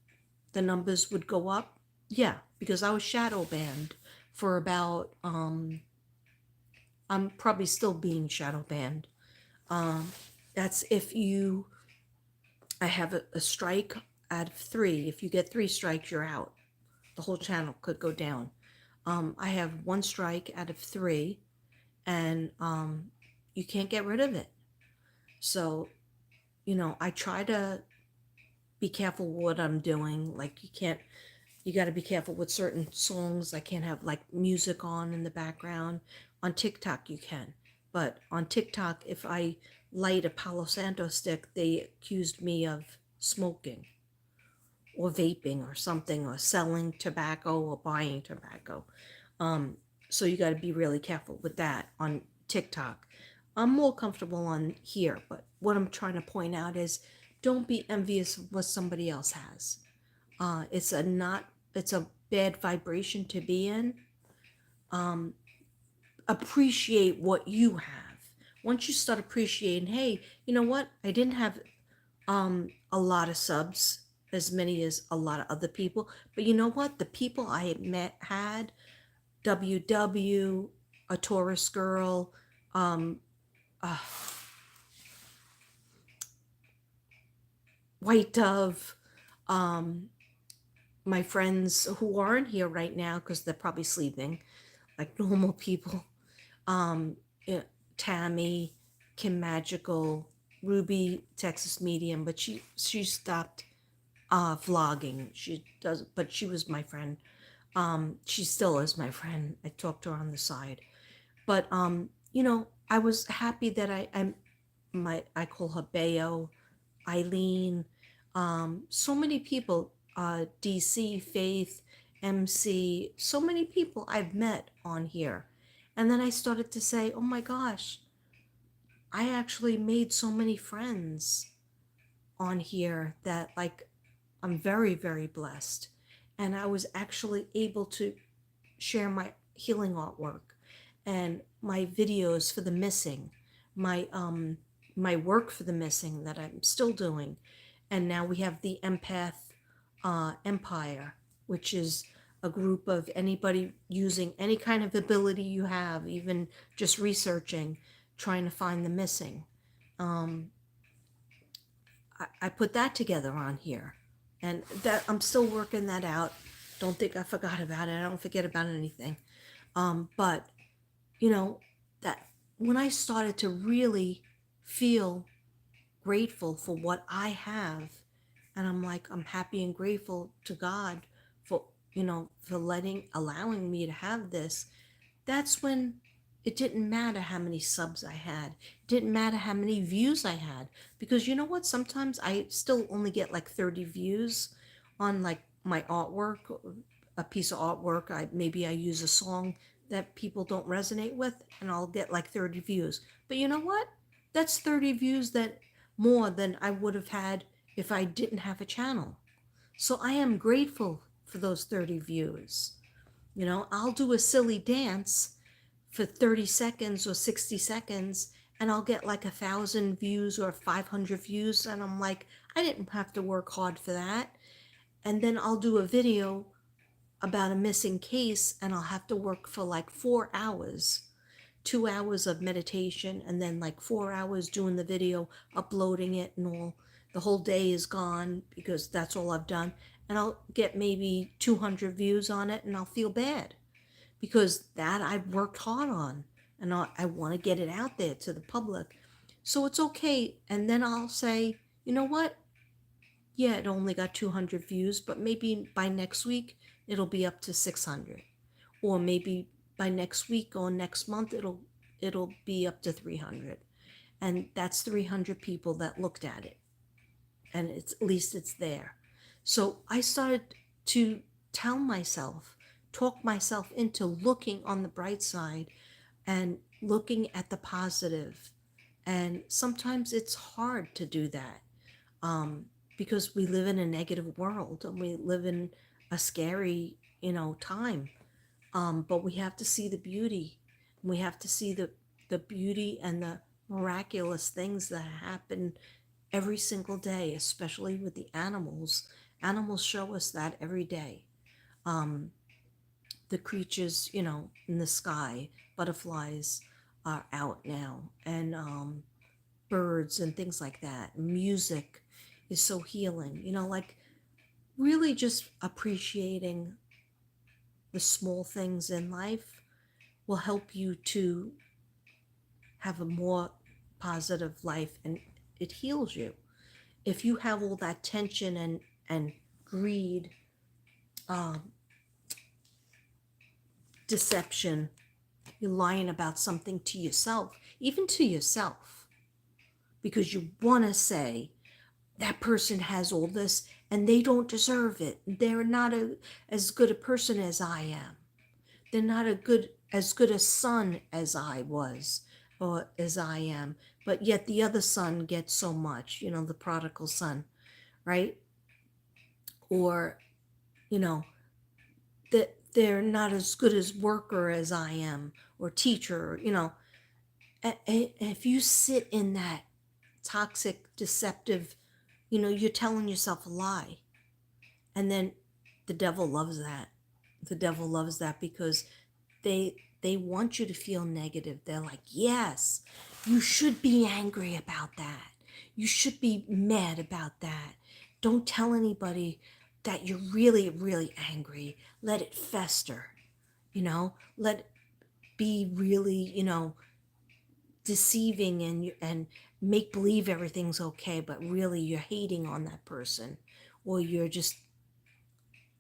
the numbers would go up? Yeah, because I was shadow banned for about I'm probably still being shadow banned. That's if you I have a strike out of 3. If you get 3 strikes, you're out. The whole channel could go down. I have 1 strike out of 3, and you can't get rid of it. So, I try to be careful what I'm doing. Like, you got to be careful with certain songs. I can't have like music on in the background. On TikTok, you can. But on TikTok, if I light a Palo Santo stick, they accused me of smoking or vaping or something or selling tobacco or buying tobacco. Um, so you got to be really careful with that on TikTok. I'm more comfortable on here, but what I'm trying to point out is don't be envious of what somebody else has. It's a not it's a bad vibration to be in. Um, Appreciate what you have. Once you start appreciating, hey, you know what? I didn't have a lot of subs, as many as a lot of other people, but you know what? The people I had met had WW, a Taurus girl, um, uh, White Dove, um, my friends who aren't here right now because they're probably sleeping, like normal people. Um, yeah, Tammy, Kim Magical, Ruby, Texas Medium, but she stopped vlogging. She does, but she was my friend. She still is my friend. I talked to her on the side, but I was happy that I call her Bayo, Eileen, so many people, DC, Faith, MC, so many people I've met on here. And then I started to say, oh my gosh, I actually made so many friends on here that, like, I'm very, very blessed. And I was actually able to share my healing artwork and my videos for the missing, my my work for the missing that I'm still doing. And now we have the Empath Empire, which is a group of anybody using any kind of ability you have, even just researching, trying to find the missing. Um, I put that together on here, and that I'm still working that out. Don't think I forgot about it. I don't forget about anything. But you know that when I started to really feel grateful for what I have, and I'm like, I'm happy and grateful to God for for allowing me to have this. That's when it didn't matter how many subs I had. It didn't matter how many views I had. Because you know what? Sometimes I still only get like 30 views on like my artwork, a piece of artwork. Maybe I use a song that people don't resonate with, and I'll get like 30 views. But you know what? That's 30 views that more than I would have had if I didn't have a channel. So I am grateful for those 30 views. I'll do a silly dance for 30 seconds or 60 seconds, and I'll get like 1,000 views or 500 views. And I'm like, I didn't have to work hard for that. And then I'll do a video about a missing case, and I'll have to work for like 4 hours, 2 hours of meditation, and then like 4 hours doing the video, uploading it, and all. The whole day is gone because that's all I've done. And I'll get maybe 200 views on it, and I'll feel bad because that I've worked hard on, and I want to get it out there to the public. So it's okay. And then I'll say, you know what? Yeah, it only got 200 views, but maybe by next week it'll be up to 600. Or maybe by next week or next month it'll be up to 300. And that's 300 people that looked at it. And it's at least it's there. So I started to tell myself, talk myself into looking on the bright side and looking at the positive. And sometimes it's hard to do that, because we live in a negative world and we live in a scary, time. But we have to see the beauty. We have to see the beauty and the miraculous things that happen every single day, especially with the animals. Animals show us that every day. Um, the creatures, in the sky, butterflies are out now, and birds and things like that. Music is so healing, like really just appreciating the small things in life will help you to have a more positive life, and it heals you. If you have all that tension and greed, um, deception, you're lying about something to yourself, even to yourself, because you want to say that person has all this and they don't deserve it. They're not as good a person as I am. They're not as good a son as I was or as I am. But yet the other son gets so much, the prodigal son, right? Or, you know, that they're not as good as worker as I am or teacher, if you sit in that toxic, deceptive, you're telling yourself a lie. And then the devil loves that. The devil loves that because they want you to feel negative. They're like, yes, you should be angry about that. You should be mad about that. Don't tell anybody that you're really, really angry. Let it fester, let it be really, deceiving and make believe everything's okay, but really you're hating on that person, or you're just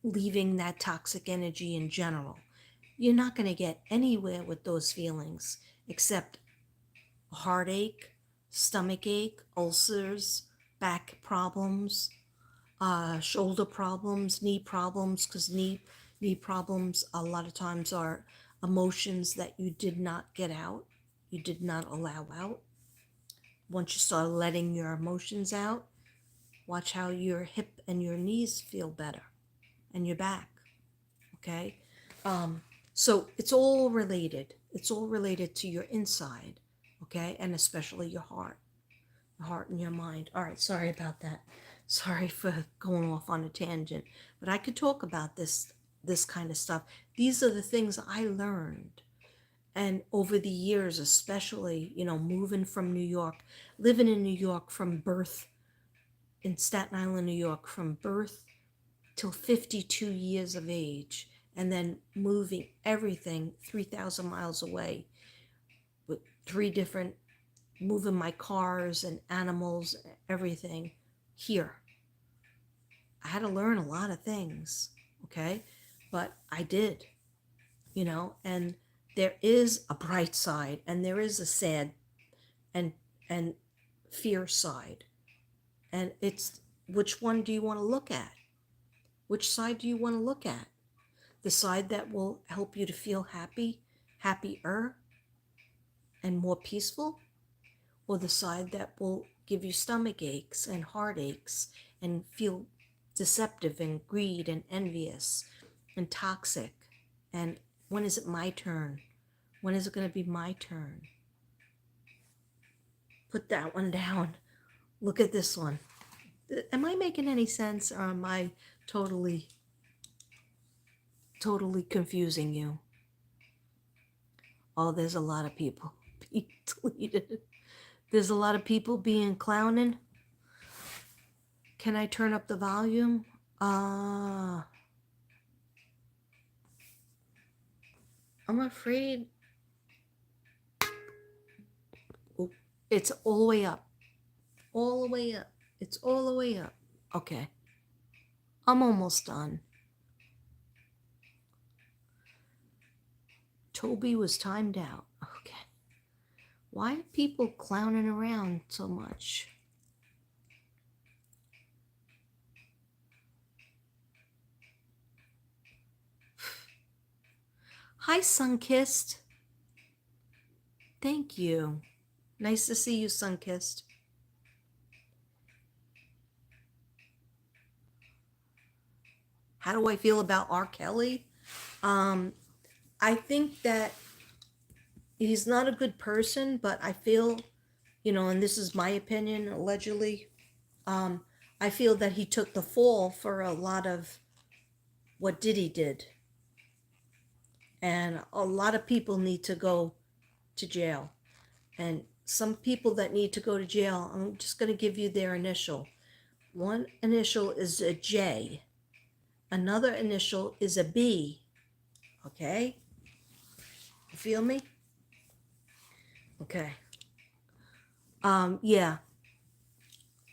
leaving that toxic energy in general. You're not going to get anywhere with those feelings except heartache, stomach ache, ulcers, back problems, shoulder problems, knee problems, because knee problems a lot of times are emotions that you did not get out, you did not allow out. Once you start letting your emotions out, watch how your hip and your knees feel better, and your back. Okay, so it's all related. It's all related to your inside. Okay, and especially your heart and your mind. All right, sorry about that. Sorry for going off on a tangent, but I could talk about this kind of stuff. These are the things I learned. And over the years, especially, moving from New York, living in New York from birth, in Staten Island, New York, from birth till 52 years of age, and then moving everything 3,000 miles away with three different, moving my cars and animals, everything here. I had to learn a lot of things, okay? But I did, and there is a bright side and there is a sad and and fear side. And it's, which one do you want to look at? Which side do you want to look at? The side that will help you to feel happier, and more peaceful? Or the side that will give you stomach aches and heartaches and feel deceptive and greed and envious and toxic? And when is it my turn? When is it going to be my turn? Put that one down. Look at this one. Am I making any sense, or am I totally confusing you? Oh, there's a lot of people being deleted. There's a lot of people being clowning. Can I turn up the volume? I'm afraid. Oh, it's all the way up. All the way up. It's all the way up. Okay. I'm almost done. Toby was timed out. Okay. Why are people clowning around so much? Hi, Sunkissed. Thank you. Nice to see you, Sunkissed. How do I feel about R. Kelly? I think that he's not a good person, but I feel, and this is my opinion, allegedly, I feel that he took the fall for a lot of what Diddy did. And a lot of people need to go to jail. And some people that need to go to jail, I'm just going to give you their initial. One initial is a J. Another initial is a B. Okay? You feel me? Okay. Yeah,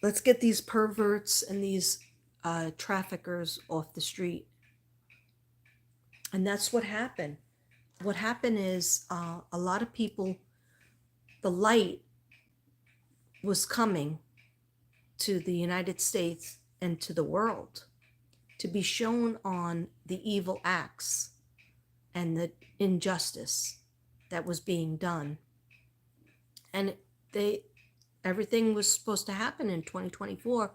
let's get these perverts and these traffickers off the street. And that's what happened. What happened is a lot of people, the light was coming to the United States and to the world to be shown on the evil acts and the injustice that was being done. And they everything was supposed to happen in 2024,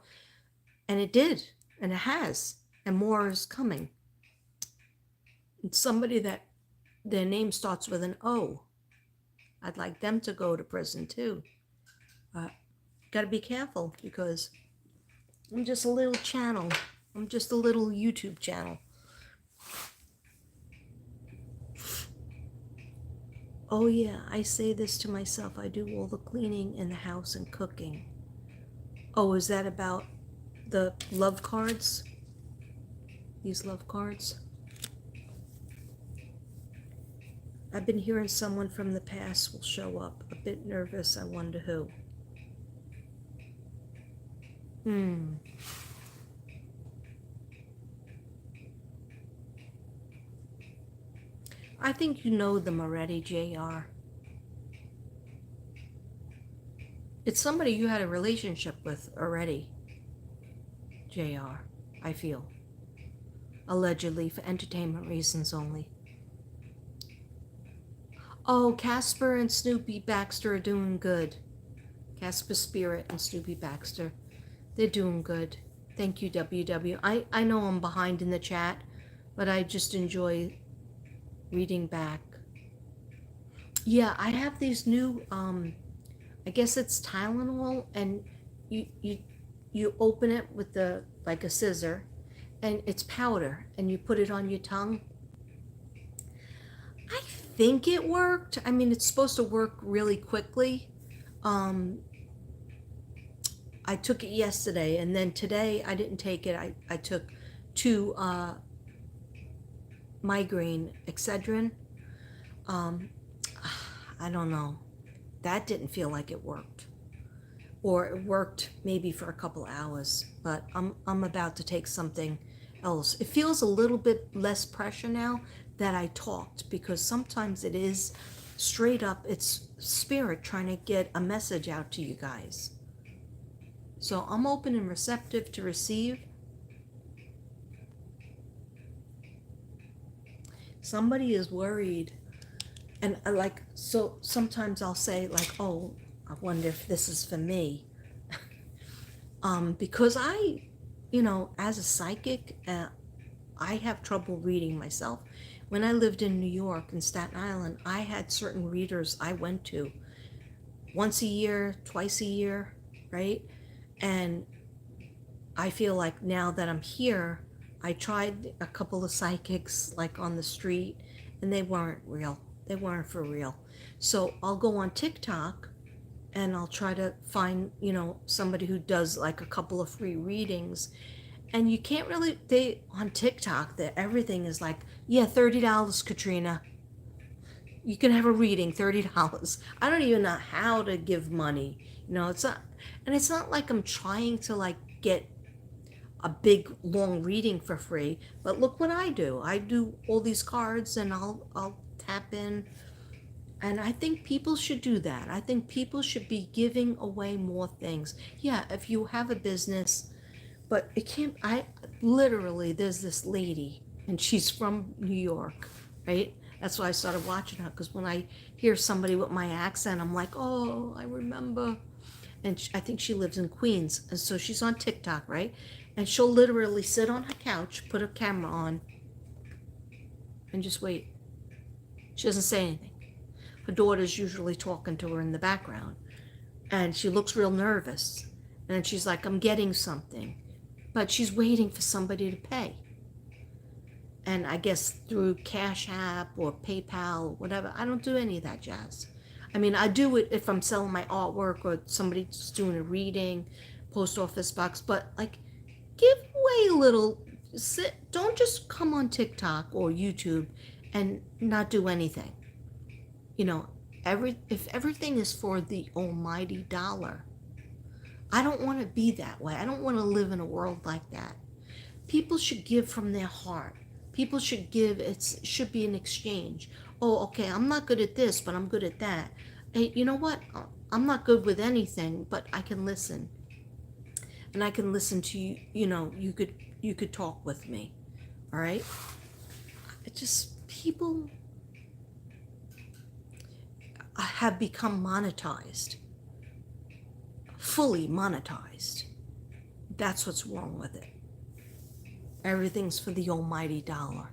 and it did, and it has, and more is coming. And somebody that their name starts with an O, I'd like them to go to prison too. Got to be careful because I'm just a little channel. I'm just a little YouTube channel. Oh yeah, I say this to myself. I do all the cleaning in the house and cooking. Oh, is that about the love cards? These love cards? I've been hearing someone from the past will show up. A bit nervous, I wonder who. I think you know them already, JR. It's somebody you had a relationship with already, JR, I feel. Allegedly, for entertainment reasons only. Oh, Casper and Snoopy Baxter are doing good. Casper Spirit and Snoopy Baxter. They're doing good. Thank you, WW. I know I'm behind in the chat, but I just enjoy reading back. Yeah, I have these new, I guess it's Tylenol, and you open it with the, like a scissor, and it's powder, and you put it on your tongue. I think it worked. I mean, it's supposed to work really quickly. I took it yesterday, and then today I didn't take it. I took 2 migraine Excedrin. I don't know. That didn't feel like it worked. Or it worked maybe for a couple hours, but I'm about to take something else. It feels a little bit less pressure now that I talked, because sometimes it is straight up, it's spirit trying to get a message out to you guys. So I'm open and receptive to receive. Somebody is worried. And so sometimes I'll say like, oh, I wonder if this is for me. Because as a psychic, I have trouble reading myself. When I lived in New York and Staten Island, I had certain readers I went to once a year, twice a year, right? And I feel like now that I'm here, I tried a couple of psychics like on the street, and they weren't real. They weren't for real. So I'll go on TikTok and I'll try to find, somebody who does like a couple of free readings. And you can't really, on TikTok, that everything is like, yeah, $30, Katrina. You can have a reading, $30. I don't even know how to give money. It's not, and it's not like I'm trying to like get a big long reading for free. But look what I do. I do all these cards, and I'll tap in. And I think people should do that. I think people should be giving away more things. Yeah, if you have a business, but it can't, there's this lady, and she's from New York, right? That's why I started watching her, because when I hear somebody with my accent, I'm like, oh, I remember. And I think she lives in Queens, and so she's on TikTok, right? And she'll literally sit on her couch, put her camera on, and just wait. She doesn't say anything. Her daughter's usually talking to her in the background, and she looks real nervous. And then she's like, I'm getting something. But she's waiting for somebody to pay. And I guess through Cash App or PayPal or whatever. I don't do any of that jazz. I mean, I do it if I'm selling my artwork or somebody's doing a reading, post office box. But like, give away a little. Don't just come on TikTok or YouTube and not do anything. if everything is for the almighty dollar, I don't want to be that way. I don't want to live in a world like that. People should give from their heart. People should give. It should be an exchange. Oh, okay, I'm not good at this, but I'm good at that. Hey, you know what? I'm not good with anything, but I can listen, and I can listen to you. You know, you could talk with me. All right. It just people have become monetized, fully monetized. That's what's wrong with it. Everything's for the almighty dollar.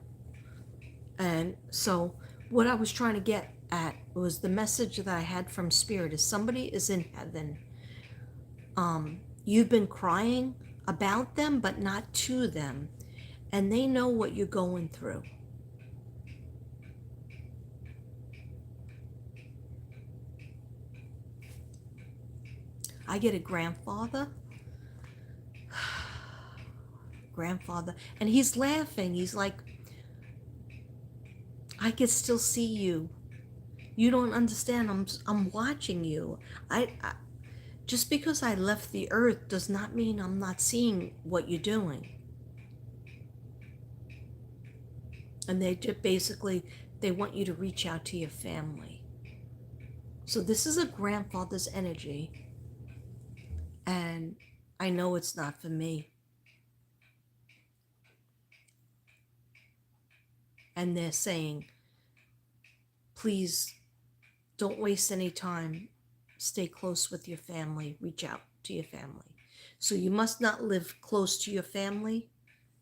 And so, what I was trying to get at was the message that I had from Spirit is somebody is in heaven. You've been crying about them, but not to them. And they know what you're going through. I get a grandfather, and he's laughing. He's like, I can still see you. You don't understand. I'm watching you. I just because I left the earth does not mean I'm not seeing what you're doing. And they just basically they want you to reach out to your family. So this is a grandfather's energy, and I know it's not for me. And they're saying, please don't waste any time. Stay close with your family. Reach out to your family. So you must not live close to your family,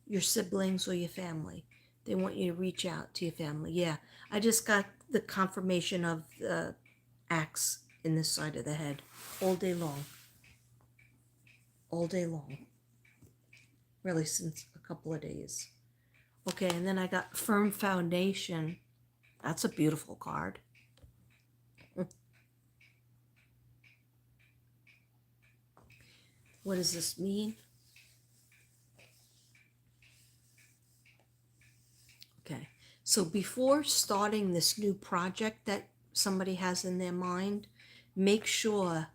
your siblings, or your family. They want you to reach out to your family. Yeah, I just got the confirmation of the axe in this side of the head all day long. All day long. Really, since a couple of days. Okay, and then I got firm foundation. That's a beautiful card. What does this mean? Okay, so before starting this new project that somebody has in their mind, make sure,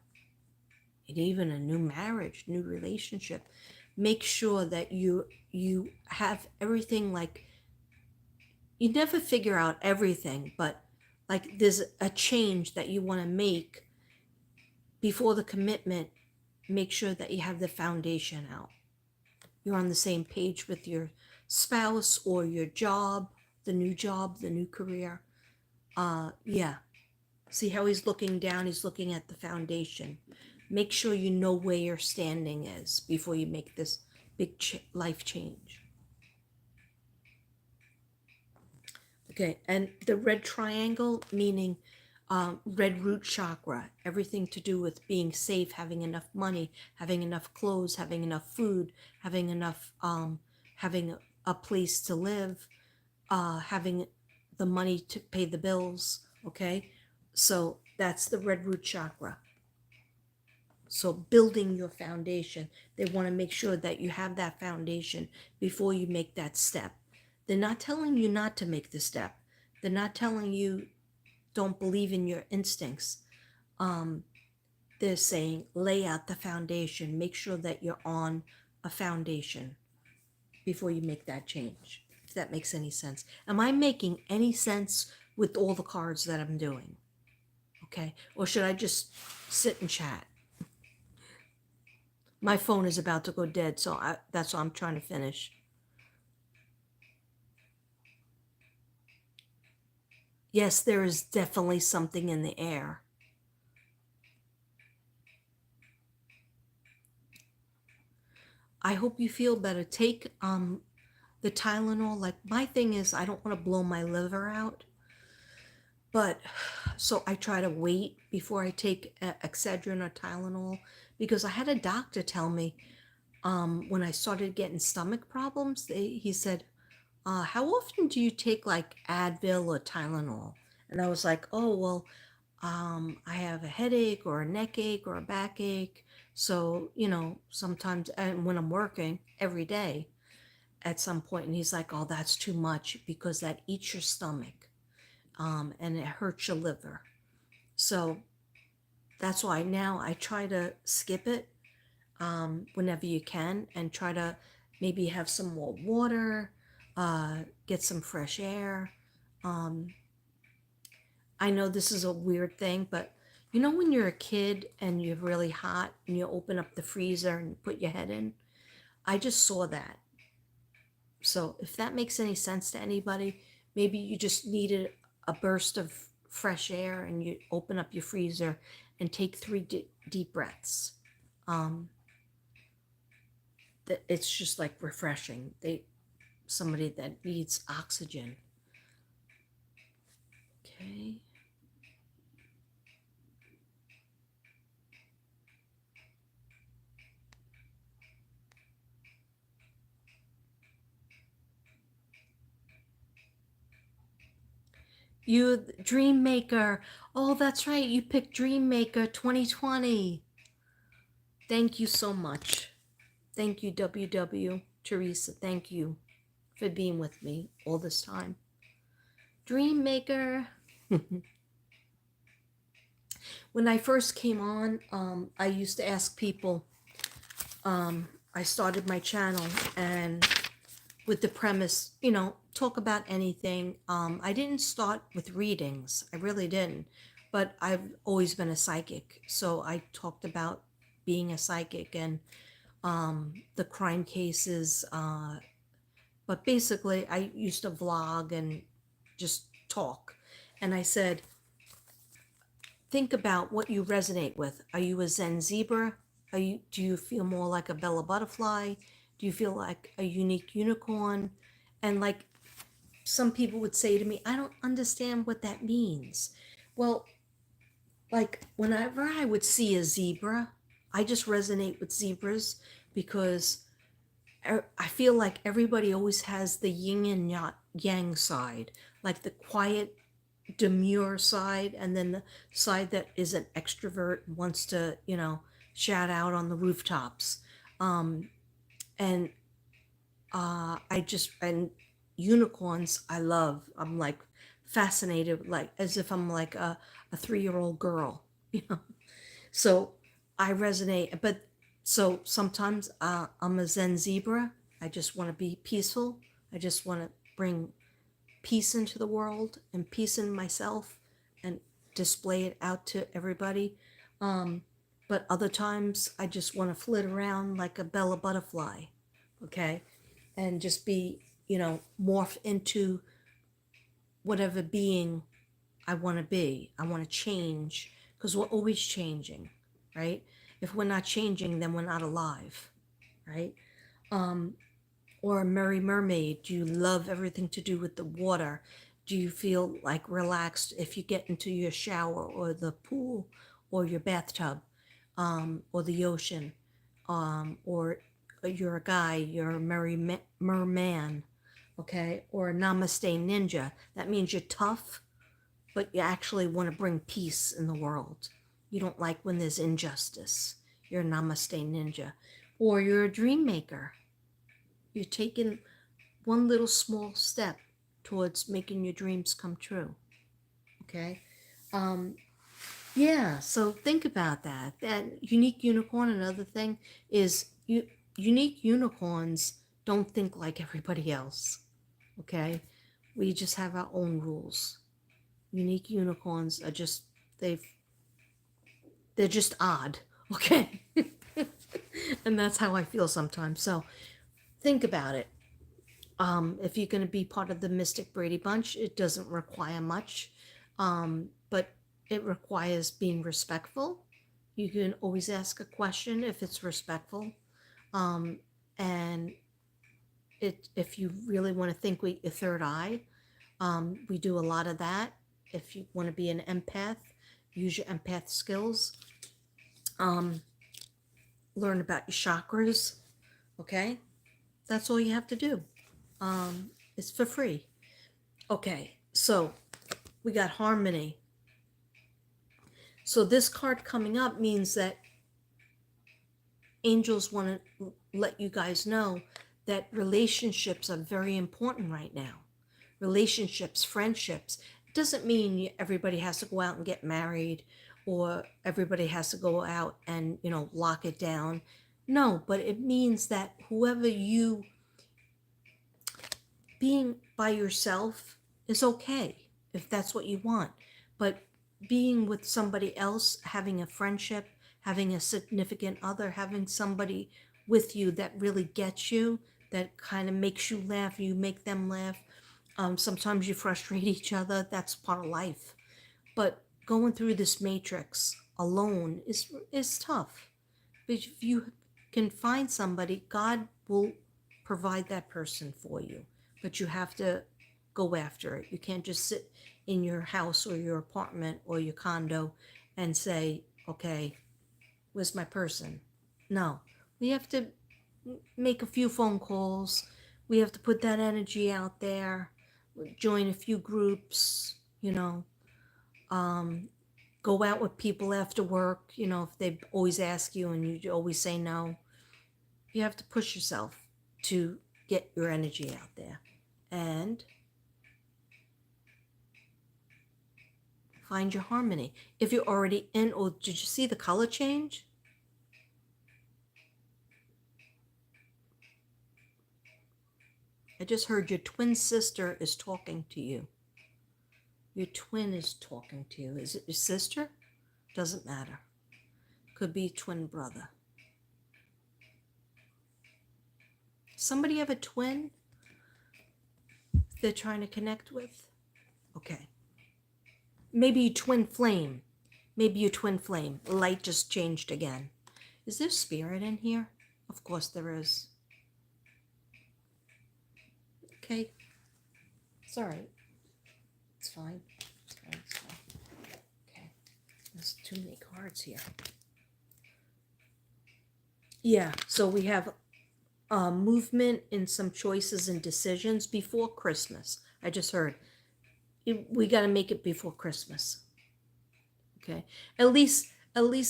and even a new marriage, new relationship, make sure that you have everything, like you never figure out everything, but like there's a change that you want to make before the commitment. Make sure that you have the foundation out. You're on the same page with your spouse or your job, the new career. Yeah. See how he's looking down? He's looking at the foundation. Make sure you know where your standing is before you make this big life change. Okay, and the red triangle meaning red root chakra, everything to do with being safe, having enough money, having enough clothes, having enough food, having enough, having a place to live, having the money to pay the bills. Okay, so that's the red root chakra. So building your foundation, they want to make sure that you have that foundation before you make that step. They're not telling you not to make the step. They're not telling you don't believe in your instincts. They're saying lay out the foundation. Make sure that you're on a foundation before you make that change. If that makes any sense. Am I making any sense with all the cards that I'm doing? Okay. Or should I just sit and chat? My phone is about to go dead, so that's why I'm trying to finish. Yes, there is definitely something in the air. I hope you feel better. Take the Tylenol. Like my thing is I don't want to blow my liver out. But so I try to wait before I take Excedrin or Tylenol because I had a doctor tell me when I started getting stomach problems, he said, how often do you take like Advil or Tylenol? And I was like, oh, well, I have a headache or a neck ache or a backache. So, sometimes, and when I'm working every day at some point, and he's like, oh, that's too much because that eats your stomach and it hurts your liver. So that's why now I try to skip it whenever you can, and try to maybe have some more water, get some fresh air. Um, I know this is a weird thing, but you know when you're a kid and you're really hot and you open up the freezer and put your head in? I just saw that. So if that makes any sense to anybody, maybe you just needed a burst of fresh air and you open up your freezer and take three deep breaths. Um, that it's just like refreshing. Somebody that needs oxygen. Okay. You Dream Maker. Oh, that's right. You picked Dream Maker 2020. Thank you so much. Thank you, WW. Teresa, thank you for being with me all this time. Dream Maker. When I first came on, I used to ask people, I started my channel and with the premise, talk about anything. I didn't start with readings. I really didn't. But I've always been a psychic. So I talked about being a psychic and the crime cases. But basically, I used to vlog and just talk. And I said, think about what you resonate with. Are you a Zen zebra? Do you feel more like a Bella butterfly? Do you feel like a unique unicorn? And like some people would say to me, I don't understand what that means. Well, like whenever I would see a zebra, I just resonate with zebras because I feel like everybody always has the yin and yang side, like the quiet, demure side, and then the side that is an extrovert and wants to, shout out on the rooftops. And and unicorns, I love. I'm like fascinated, like as if I'm like a 3-year-old girl, you know. So I resonate, but so sometimes I'm a Zen zebra. I just want to be peaceful. I just want to bring peace into the world and peace in myself and display it out to everybody. Um, but other times I just want to flit around like a Bella butterfly, okay? And just be, morph into whatever being I want to be. I want to change because we're always changing, right? If we're not changing, then we're not alive, right? Or a merry mermaid. Do you love everything to do with the water? Do you feel like relaxed if you get into your shower or the pool or your bathtub or the ocean? Or you're a guy, you're a merman, okay? Or a namaste ninja. That means you're tough, but you actually want to bring peace in the world. You don't like when there's injustice. You're a namaste ninja. Or you're a dream maker. You're taking one little small step towards making your dreams come true. Okay? Um, yeah, so think about that. That unique unicorn, another thing is unique unicorns don't think like everybody else. Okay? We just have our own rules. Unique unicorns are just they've they're just odd. Okay? And that's how I feel sometimes. So think about it. If you're going to be part of the Mystic Brady Bunch, it doesn't require much, but it requires being respectful. You can always ask a question if it's respectful. Um, and if you really want to think with your third eye, we do a lot of that. If you want to be an empath, use your empath skills. Learn about your chakras. Okay? That's all you have to do. It's for free. Okay, so we got harmony. So this card coming up means that angels want to let you guys know that relationships are very important right now. Relationships, friendships, Doesn't mean everybody has to go out and get married, or everybody has to go out and, lock it down. No, but it means that whoever you being by yourself is okay if that's what you want. But being with somebody else, having a friendship, having a significant other, having somebody with you that really gets you, that kind of makes you laugh, you make them laugh. Sometimes you frustrate each other. That's part of life. But going through this matrix alone is tough. But if you can find somebody, God will provide that person for you. But you have to go after it. You can't just sit in your house or your apartment or your condo and say, okay, where's my person? No. We have to make a few phone calls. We have to put that energy out there, join a few groups, um, go out with people after work, if they always ask you and you always say no. You have to push yourself to get your energy out there and find your harmony. If you're already in, oh, did you see the color change? I just heard your twin sister is talking to you. Your twin is talking to you. Is it your sister? Doesn't matter. Could be twin brother. Somebody have a twin they're trying to connect with? Okay. Maybe you twin flame. Maybe you twin flame. The light just changed again. Is there spirit in here? Of course there is. Okay. It's all right. It's fine. It's fine. It's fine. Okay. There's too many cards here. Yeah. So we have movement in some choices and decisions before Christmas. I just heard. We got to make it before Christmas. Okay. At least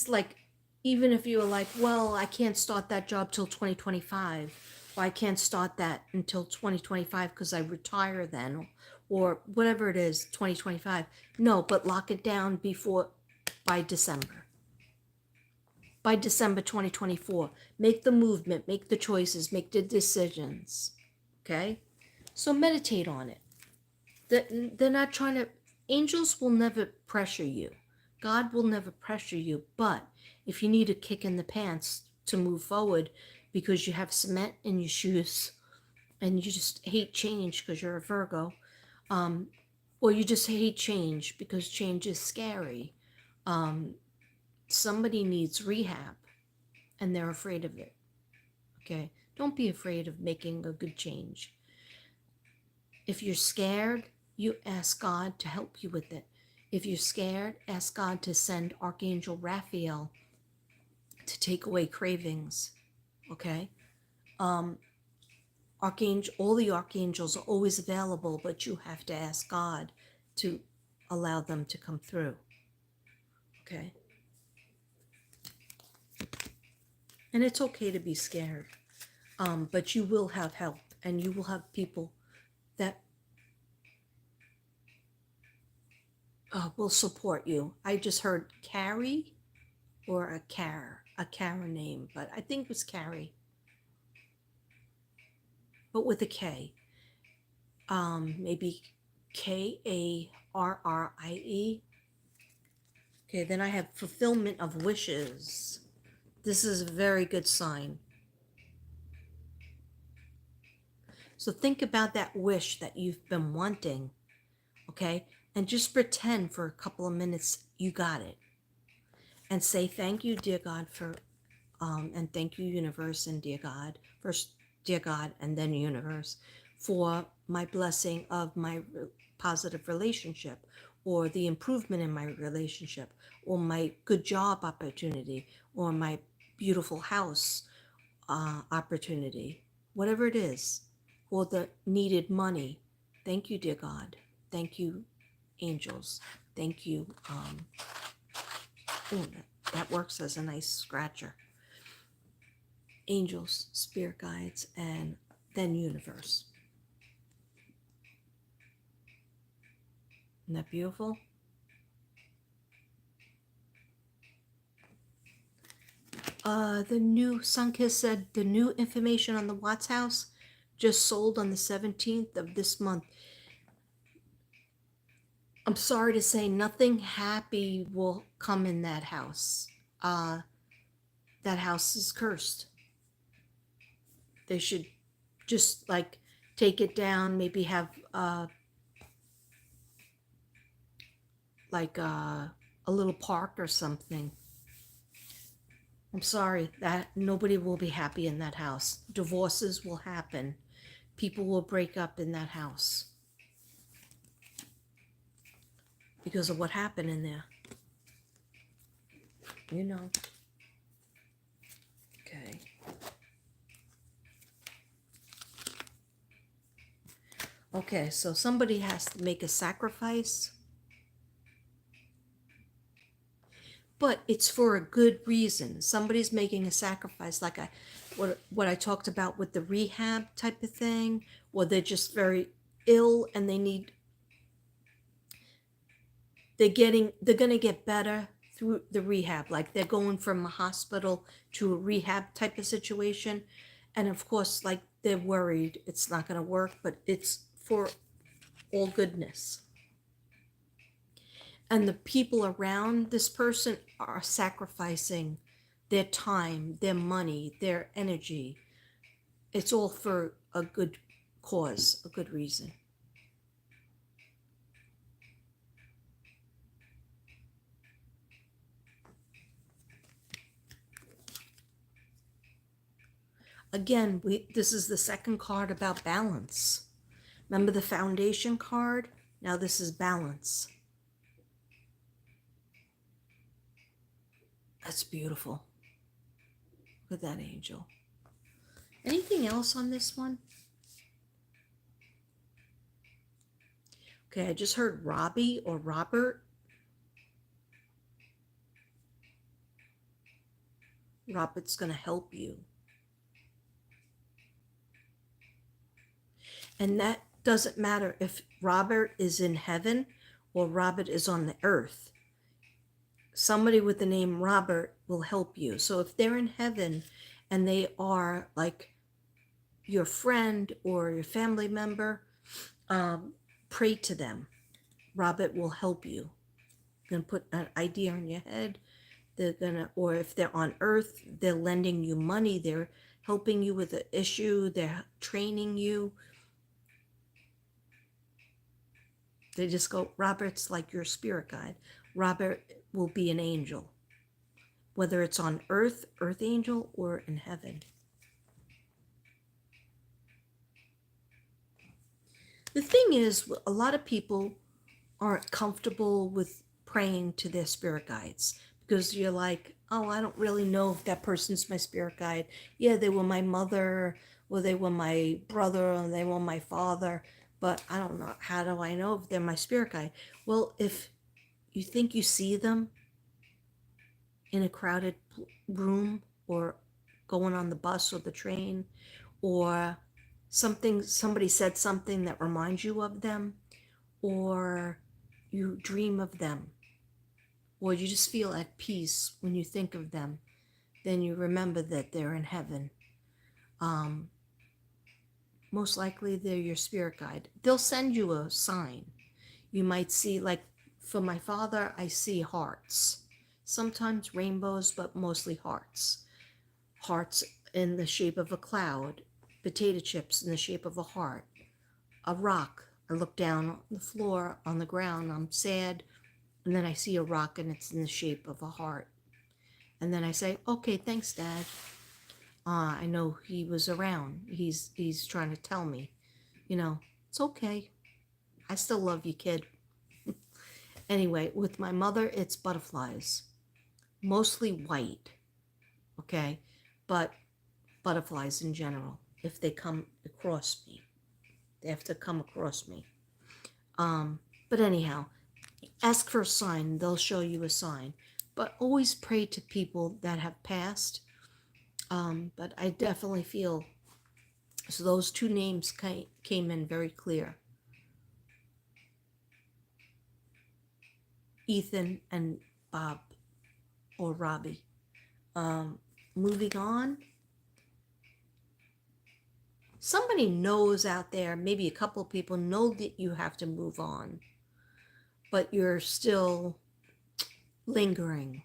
like, even if you were like, well, I can't start that job till 2025, or I can't start that until 2025 because I retire then, or whatever it is, 2025. No, but lock it down by December. By December 2024. Make the movement, make the choices, make the decisions. Okay? So meditate on it. They're not trying to, angels will never pressure you. God will never pressure you. But if you need a kick in the pants to move forward because you have cement in your shoes and you just hate change because you're a Virgo, or you just hate change because change is scary, somebody needs rehab and they're afraid of it. Okay? Don't be afraid of making a good change. If you're scared, you ask God to help you with it. If you're scared, ask God to send Archangel Raphael to take away cravings. Okay? All the archangels are always available, but you have to ask God to allow them to come through. Okay? And it's okay to be scared. But you will have help, and you will have people that will support you. I just heard Carrie or a Kara name, but I think it was Carrie, but with a K. Maybe Karrie. Okay, then I have fulfillment of wishes. This is a very good sign. So think about that wish that you've been wanting, okay? And just pretend for a couple of minutes you got it. And say, thank you, dear God, and thank you, universe, and dear God. First, dear God, and then universe, for my blessing of my positive relationship, or the improvement in my relationship, or my good job opportunity, or my beautiful house opportunity, whatever it is, or the needed money. Thank you, dear God. Thank you, angels. Thank you. That works as a nice scratcher. Angels, spirit guides, and then universe. Isn't that beautiful? The new Sunkiss said the new information on the Watts house just sold on the 17th of this month. I'm sorry to say nothing happy will come in that house. Uh, that house is cursed. They should just like take it down, maybe have like a little park or something. I'm sorry that nobody will be happy in that house. Divorces will happen. People will break up in that house because of what happened in there. You know. Okay. Okay, so somebody has to make a sacrifice, but it's for a good reason. Somebody's making a sacrifice, like what I talked about with the rehab type of thing, or they're just very ill and they're gonna get better through the rehab, like they're going from a hospital to a rehab type of situation, and of course, like they're worried it's not gonna work, but it's for all goodness. And the people around this person are sacrificing their time, their money, their energy. It's all for a good cause, a good reason. Again, this is the second card about balance. Remember the foundation card? Now this is balance. That's beautiful. Look at that angel. Anything else on this one? Okay, I just heard Robbie or Robert. Robert's going to help you. And that doesn't matter if Robert is in heaven or Robert is on the earth. Somebody with the name Robert will help you. So if they're in heaven and they are like your friend or your family member, pray to them. Robert will help you. You're gonna put an idea in your head. They're gonna, or if they're on earth, they're lending you money. They're helping you with an issue. They're training you. They just go, Robert's like your spirit guide. Robert will be an angel, whether it's on earth, earth angel, or in heaven. The thing is, a lot of people aren't comfortable with praying to their spirit guides because you're like, oh, I don't really know if that person's my spirit guide. Yeah, they were my mother, or they were my brother, or they were my father, but I don't know. How do I know if they're my spirit guide? Well, if you think you see them in a crowded room or going on the bus or the train, or somebody said something that reminds you of them, or you dream of them, or you just feel at peace when you think of them, then you remember that they're in heaven. um, Most likely they're your spirit guide. They'll send you a sign. You might see, like for my father, I see hearts, sometimes rainbows, but mostly hearts. Hearts in the shape of a cloud, potato chips in the shape of a heart, a rock. I look down on the floor, on the ground, I'm sad, and then I see a rock and it's in the shape of a heart. And then I say, okay, thanks, Dad. I know he was around. He's trying to tell me, it's okay. I still love you, kid. Anyway, with my mother, it's butterflies, mostly white, okay? But butterflies in general, if they come across me, they have to come across me. But anyhow, ask for a sign, they'll show you a sign. But always pray to people that have passed. But I definitely feel, so those two names came in very clear. Ethan and Bob or Robbie. Moving on. Somebody knows out there, maybe a couple of people know that you have to move on, but you're still lingering.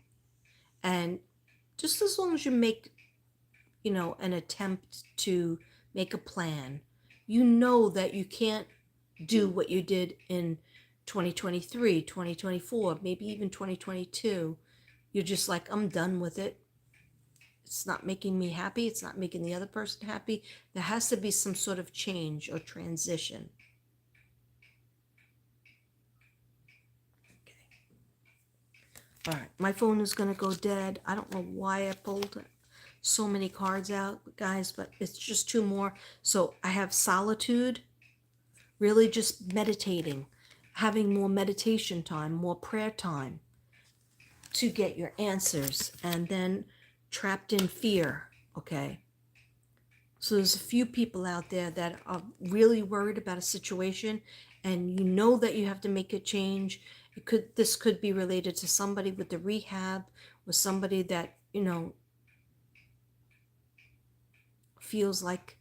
And just as long as you make, an attempt to make a plan, you know that you can't do what you did in 2023, 2024, maybe even 2022. You're just like, I'm done with it. It's not making me happy. It's not making the other person happy. There has to be some sort of change or transition. All right, my phone is going to go dead. I don't know why I pulled so many cards out, guys, but it's just two more. So I have solitude, really just meditating, having more meditation time, more prayer time to get your answers, and then trapped in fear, okay? So there's a few people out there that are really worried about a situation, and you know that you have to make a change. This could be related to somebody with the rehab, or somebody that, feels like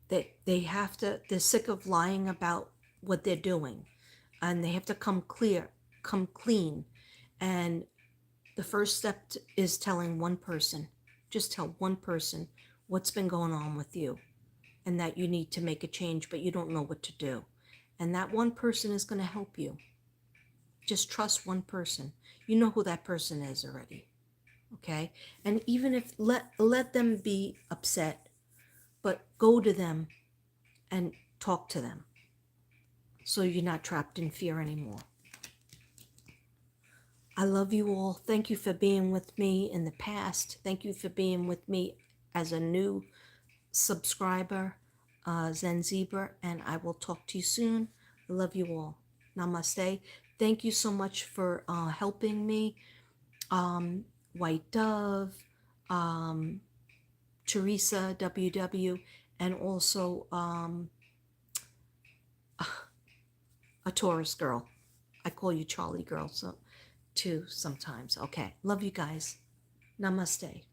that they're sick of lying about what they're doing, and they have to come clean. And the first step is telling one person, just tell one person what's been going on with you, and that you need to make a change, but you don't know what to do. And that one person is going to help you. Just trust one person. You know who that person is already. Okay? And even if let them be upset, but go to them and talk to them, so you're not trapped in fear anymore. I love you all. Thank you for being with me in the past. Thank you for being with me as a new subscriber, Zen Zebra, and I will talk to you soon. I love you all. Namaste. Thank you so much for helping me. White Dove, Teresa WW, and also a Taurus girl. I call you Charlie girl, so too sometimes. Okay. Love you guys. Namaste.